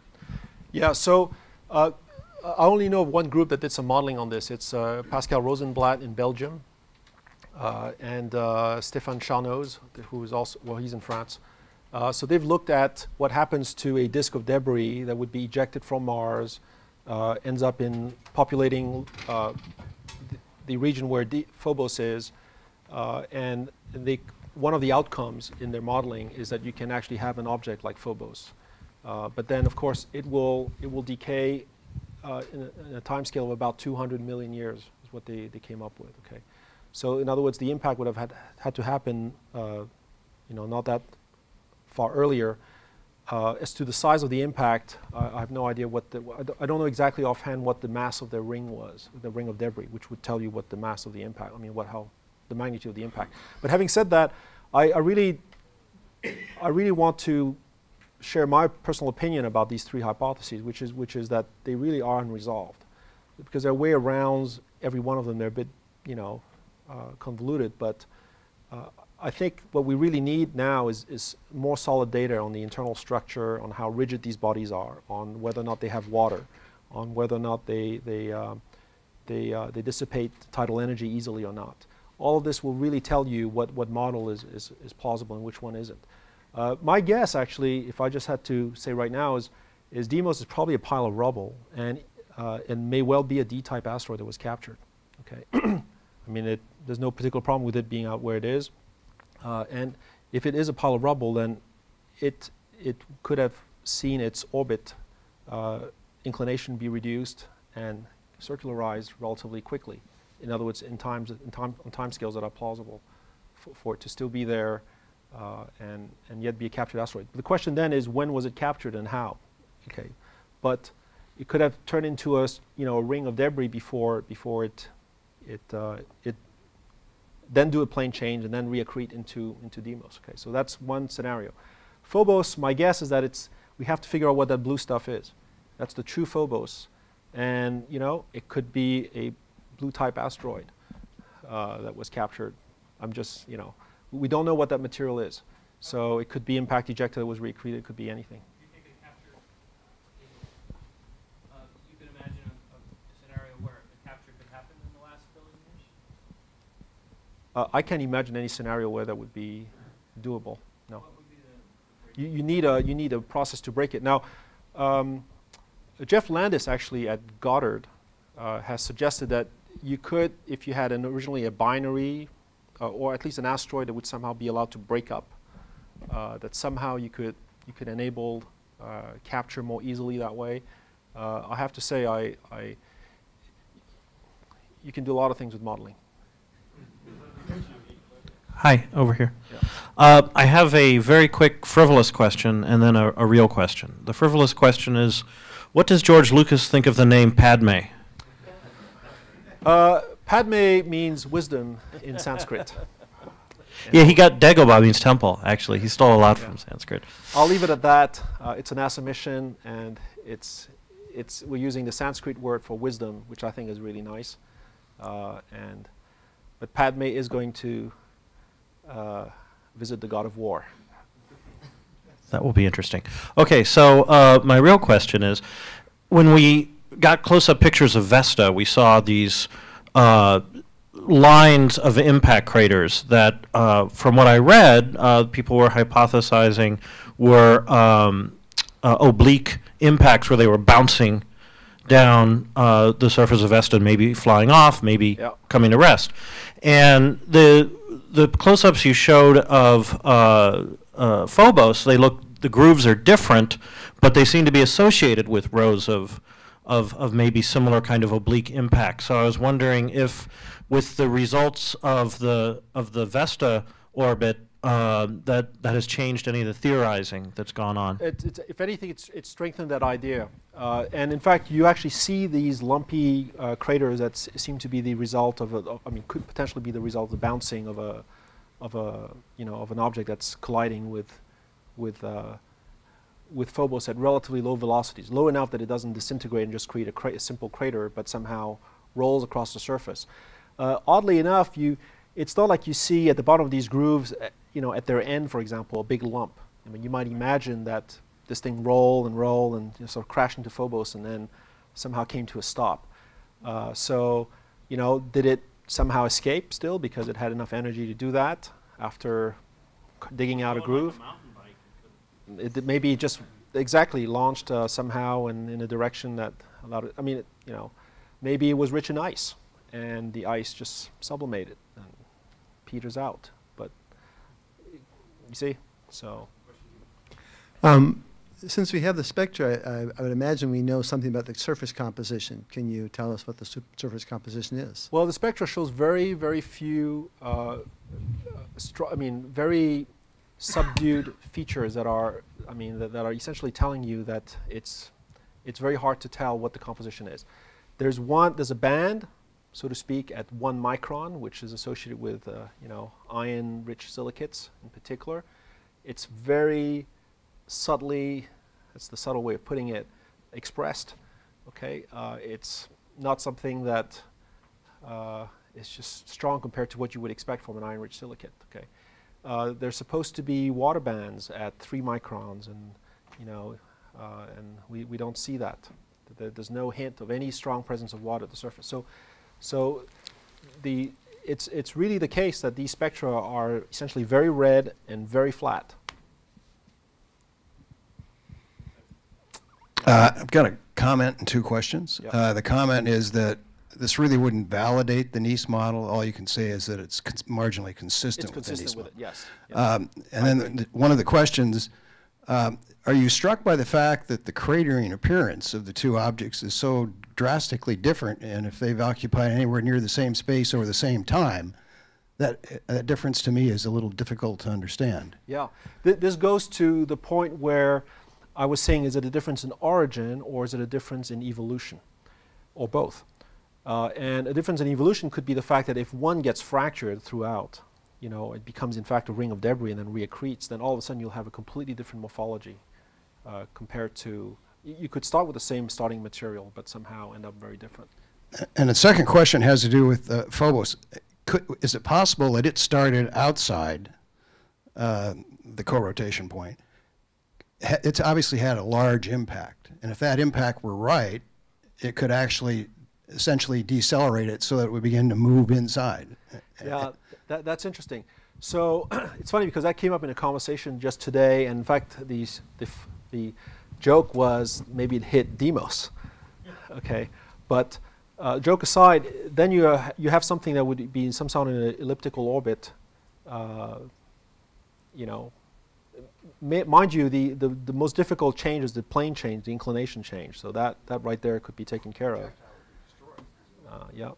Yeah, so I only know of one group that did some modeling on this. It's Pascal Rosenblatt in Belgium and Stéphane Charnoz, who is also, well, he's in France. So they've looked at what happens to a disk of debris that would be ejected from Mars, ends up in populating the region where Phobos is, and one of the outcomes in their modeling is that you can actually have an object like Phobos. But then, of course, it will decay in a time scale of about 200 million years is what they came up with. Okay, so in other words, the impact would have had to happen, not that far earlier. As to the size of the impact, I have no idea I don't know exactly offhand what the mass of the ring was, the ring of debris, which would tell you what the mass of the impact. I mean, the magnitude of the impact. But having said that, I really want to share my personal opinion about these three hypotheses, which is that they really are unresolved, because there are way around every one of them. They're a bit, convoluted, but I think what we really need now is more solid data on the internal structure, on how rigid these bodies are, on whether or not they have water, on whether or not they dissipate tidal energy easily or not. All of this will really tell you what model is plausible and which one isn't. My guess, actually, if I just had to say right now, is Deimos is probably a pile of rubble and may well be a D-type asteroid that was captured. Okay, I mean, there's no particular problem with it being out where it is. And if it is a pile of rubble, then it could have seen its orbit inclination be reduced and circularized relatively quickly. In other words, on time scales that are plausible for it to still be there and yet be a captured asteroid. The question then is, when was it captured and how? Okay, but it could have turned into a ring of debris before it then do a plane change and then reaccrete into Deimos. Okay, so that's one scenario. Phobos, my guess is that we have to figure out what that blue stuff is. That's the true Phobos, and it could be a blue-type asteroid that was captured. We don't know what that material is, so it could be impact ejecta that was reaccreted. It could be anything. You think it captured? You can imagine a scenario where a capture could happen in the last billion years? I can't imagine any scenario where that would be doable. No. What would be You need a process to break it. Now, Jeff Landis actually at Goddard has suggested that you could, if you had originally a binary or at least an asteroid that would somehow be allowed to break up, that somehow you could enable capture more easily that way. I have to say, you can do a lot of things with modeling. Hi, over here. Yeah. I have a very quick frivolous question and then a real question. The frivolous question is, what does George Lucas think of the name Padme? Padme means wisdom in Sanskrit. Yeah, he got Dagobah means temple, actually. He stole a lot from Sanskrit. I'll leave it at that. It's a NASA mission, and we're using the Sanskrit word for wisdom, which I think is really nice. But Padme is going to visit the god of war. That will be interesting. Okay, so my real question is, when we got close-up pictures of Vesta, we saw these lines of impact craters that, from what I read, people were hypothesizing were oblique impacts where they were bouncing down the surface of Vesta and maybe flying off, maybe coming to rest. And the close-ups you showed of Phobos, the grooves are different, but they seem to be associated with rows of maybe similar kind of oblique impact. So I was wondering if, with the results of the Vesta orbit, that has changed any of the theorizing that's gone on. If anything, it's strengthened that idea. And in fact, you actually see these lumpy craters that seem to be the result could potentially be the result of the bouncing of an object that's colliding with Phobos at relatively low velocities, low enough that it doesn't disintegrate and just create a simple crater, but somehow rolls across the surface. Oddly enough, it's not like you see at the bottom of these grooves, at their end, for example, a big lump. I mean, you might imagine that this thing roll and sort of crash into Phobos and then somehow came to a stop. Did it somehow escape still because it had enough energy to do that after digging out a groove? It maybe just exactly launched somehow in a direction that allowed it. Maybe it was rich in ice, and the ice just sublimated and peters out. But you see, so. Since we have the spectra, I would imagine we know something about the surface composition. Can you tell us what the surface composition is? Well, the spectra shows very, very few, very subdued features that are essentially telling you that it's very hard to tell what the composition is. There's a band, so to speak, at 1 micron, which is associated with iron-rich silicates in particular. It's very subtly, that's the subtle way of putting it, expressed. Okay, it's not something that is just strong compared to what you would expect from an iron-rich silicate. Okay. There's supposed to be water bands at 3 microns, and we don't see that. There's no hint of any strong presence of water at the surface. So it's really the case that these spectra are essentially very red and very flat. I've got a comment and 2 questions. Yep. The comment is that this really wouldn't validate the NEAS model. All you can say is that it's marginally consistent It's with the NEAS consistent with model. it, yes. And then one of the questions, are you struck by the fact that the cratering appearance of the two objects is so drastically different, and if they've occupied anywhere near the same space over the same time, that difference to me is a little difficult to understand. Yeah, this goes to the point where I was saying, is it a difference in origin or is it a difference in evolution, or both? And a difference in evolution could be the fact that if one gets fractured throughout, you know, it becomes in fact a ring of debris and then reaccretes, then all of a sudden you'll have a completely different morphology compared to, you could start with the same starting material but somehow end up very different. And the second question has to do with Phobos. Is it possible that it started outside the co-rotation point? It's obviously had a large impact, and if that impact were right, it could actually essentially decelerate it so that it would begin to move inside. Yeah, that's interesting. So it's funny because that came up in a conversation just today, and in fact, the joke was maybe it hit Deimos. Okay, but joke aside, then you have something that would be in some sort of an elliptical orbit. You know, mind you, the most difficult change is the plane change, the inclination change. So that right there could be taken care of. Yeah.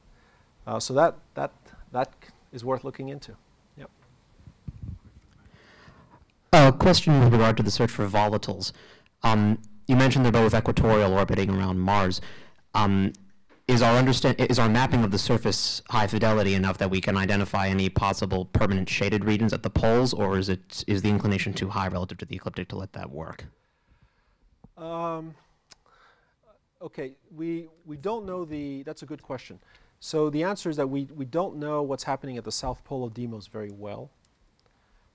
So that is worth looking into. Yep. A question with regard to the search for volatiles. You mentioned they're both equatorial, orbiting around Mars. Is our mapping of the surface high fidelity enough that we can identify any possible permanent shaded regions at the poles, or is the inclination too high relative to the ecliptic to let that work? Okay, we don't know that's a good question. So the answer is that we don't know what's happening at the south pole of Deimos very well.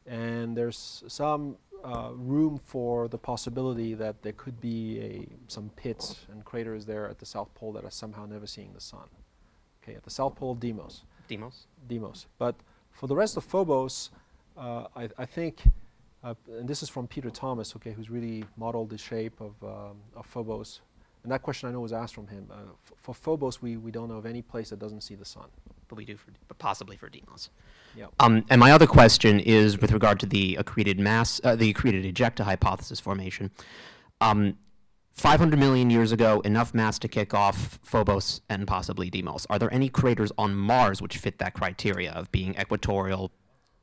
And there's some room for the possibility that there could be some pits and craters there at the south pole that are somehow never seeing the sun. Okay, at the south pole of Deimos. Deimos. But for the rest of Phobos, I think, and this is from Peter Thomas, okay, who's really modeled the shape of Phobos. And that question I know was asked from him. For Phobos, we don't know of any place that doesn't see the sun. But we do, but possibly for Deimos. Yeah. And my other question is with regard to the accreted the accreted ejecta hypothesis formation. 500 million years ago, enough mass to kick off Phobos and possibly Deimos. Are there any craters on Mars which fit that criteria of being equatorial,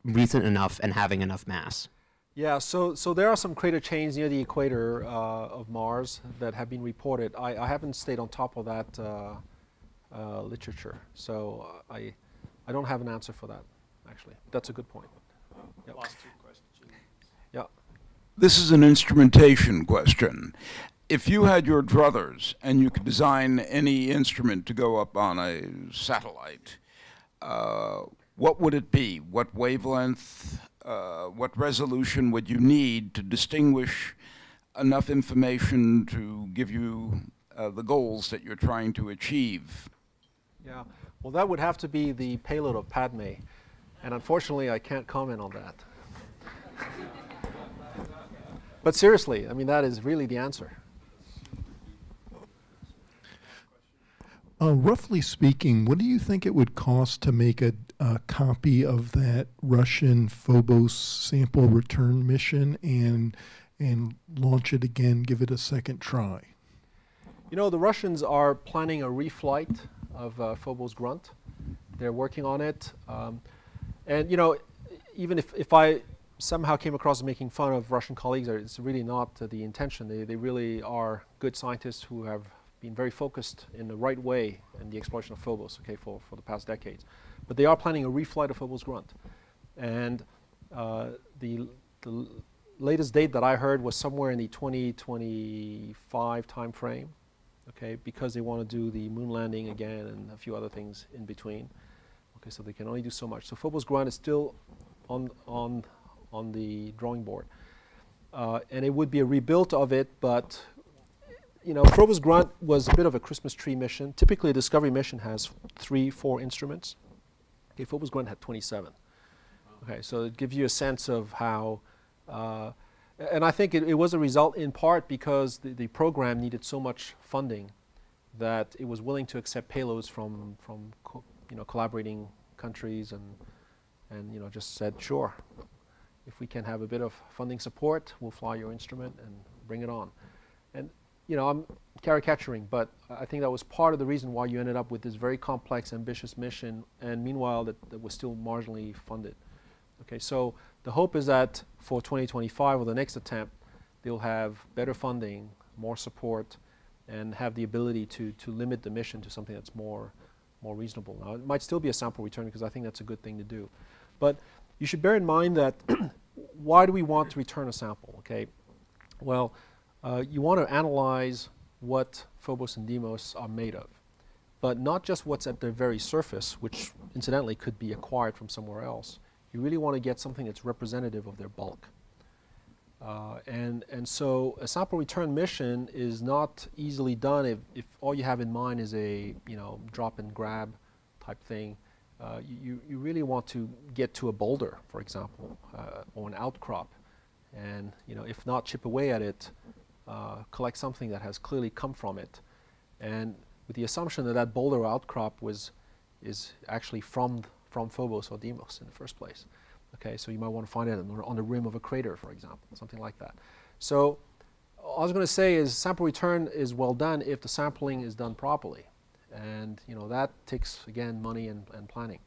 recent enough, and having enough mass? Yeah, so there are some crater chains near the equator of Mars that have been reported. I haven't stayed on top of that literature, so I don't have an answer for that, actually. That's a good point. Yep. Last two questions. Yeah. This is an instrumentation question. If you had your druthers and you could design any instrument to go up on a satellite, what would it be? What wavelength? What resolution would you need to distinguish enough information to give you the goals that you're trying to achieve? Yeah, well, that would have to be the payload of Padme, and unfortunately, I can't comment on that. But seriously, I mean, that is really the answer. Roughly speaking, what do you think it would cost to make a copy of that Russian Phobos sample return mission and launch it again, give it a second try? You know, the Russians are planning a reflight of Phobos Grunt. They're working on it. And, you know, even if I somehow came across as making fun of Russian colleagues, it's really not the intention. They really are good scientists who have been very focused in the right way in the exploration of Phobos, okay, for the past decades. But they are planning a reflight of Phobos Grunt. And the latest date that I heard was somewhere in the 2025 time frame, okay, because they want to do the moon landing again and a few other things in between. Okay, so they can only do so much. So Phobos Grunt is still on the drawing board. And it would be a rebuild of it, but you know, Phobos Grunt was a bit of a Christmas tree mission. Typically, a Discovery mission has 3-4 instruments. Okay, Phobos Grunt had 27. Okay, so it gives you a sense of how, and I think it was a result in part because the program needed so much funding that it was willing to accept payloads from collaborating countries, and just said, sure, if we can have a bit of funding support, we'll fly your instrument and bring it on. And I'm caricaturing, but I think that was part of the reason why you ended up with this very complex, ambitious mission, and meanwhile that was still marginally funded. Okay, so the hope is that for 2025 or the next attempt, they'll have better funding, more support, and have the ability to limit the mission to something that's more reasonable. Now, it might still be a sample return because I think that's a good thing to do. But you should bear in mind that why do we want to return a sample, okay? Well, you want to analyze what Phobos and Deimos are made of, but not just what's at their very surface, which incidentally could be acquired from somewhere else. You really want to get something that's representative of their bulk. And so a sample return mission is not easily done if all you have in mind is a drop and grab type thing. You really want to get to a boulder, for example, or an outcrop, and if not, chip away at it, collect something that has clearly come from it, and with the assumption that that boulder or outcrop is actually from Phobos or Deimos in the first place. Okay, so you might want to find it on the rim of a crater, for example, something like that. So all I was going to say is sample return is well done if the sampling is done properly, and that takes again money and planning.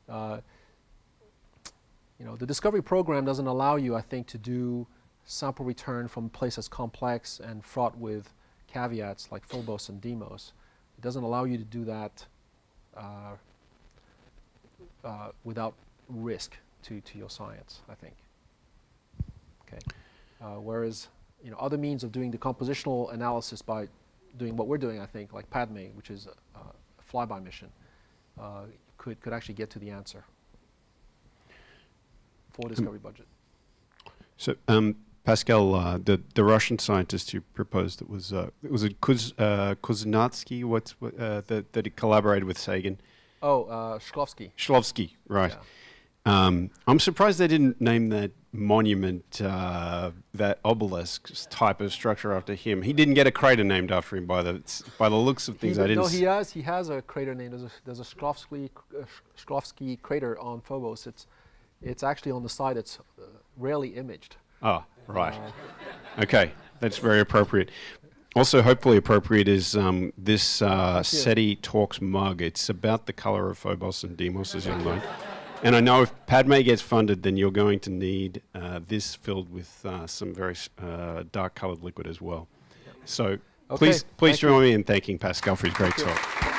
The Discovery program doesn't allow you, I think, to do sample return from a place that's complex and fraught with caveats like Phobos and Deimos. It doesn't allow you to do that without risk to your science, I think. Okay. Whereas other means of doing the compositional analysis by doing what we're doing, I think, like PADME, which is a flyby mission, could actually get to the answer for Discovery budget. So Pascal, the Russian scientist who proposed it was Kuznatsky, that he collaborated with Sagan. Oh, Shklovsky. Shklovsky, right. Yeah. I'm surprised they didn't name that monument, that obelisk type of structure after him. He didn't get a crater named after him by the looks of things. No, he has a crater named. There's a Shklovsky crater on Phobos. It's actually on the side. It's rarely imaged. Oh, right. Okay, that's very appropriate. Also, hopefully appropriate is this SETI Talks mug. It's about the color of Phobos and Deimos, as you'll know. And I know if Padme gets funded, then you're going to need this filled with some very dark-colored liquid as well. So please join me in thanking Pascal for his great talk.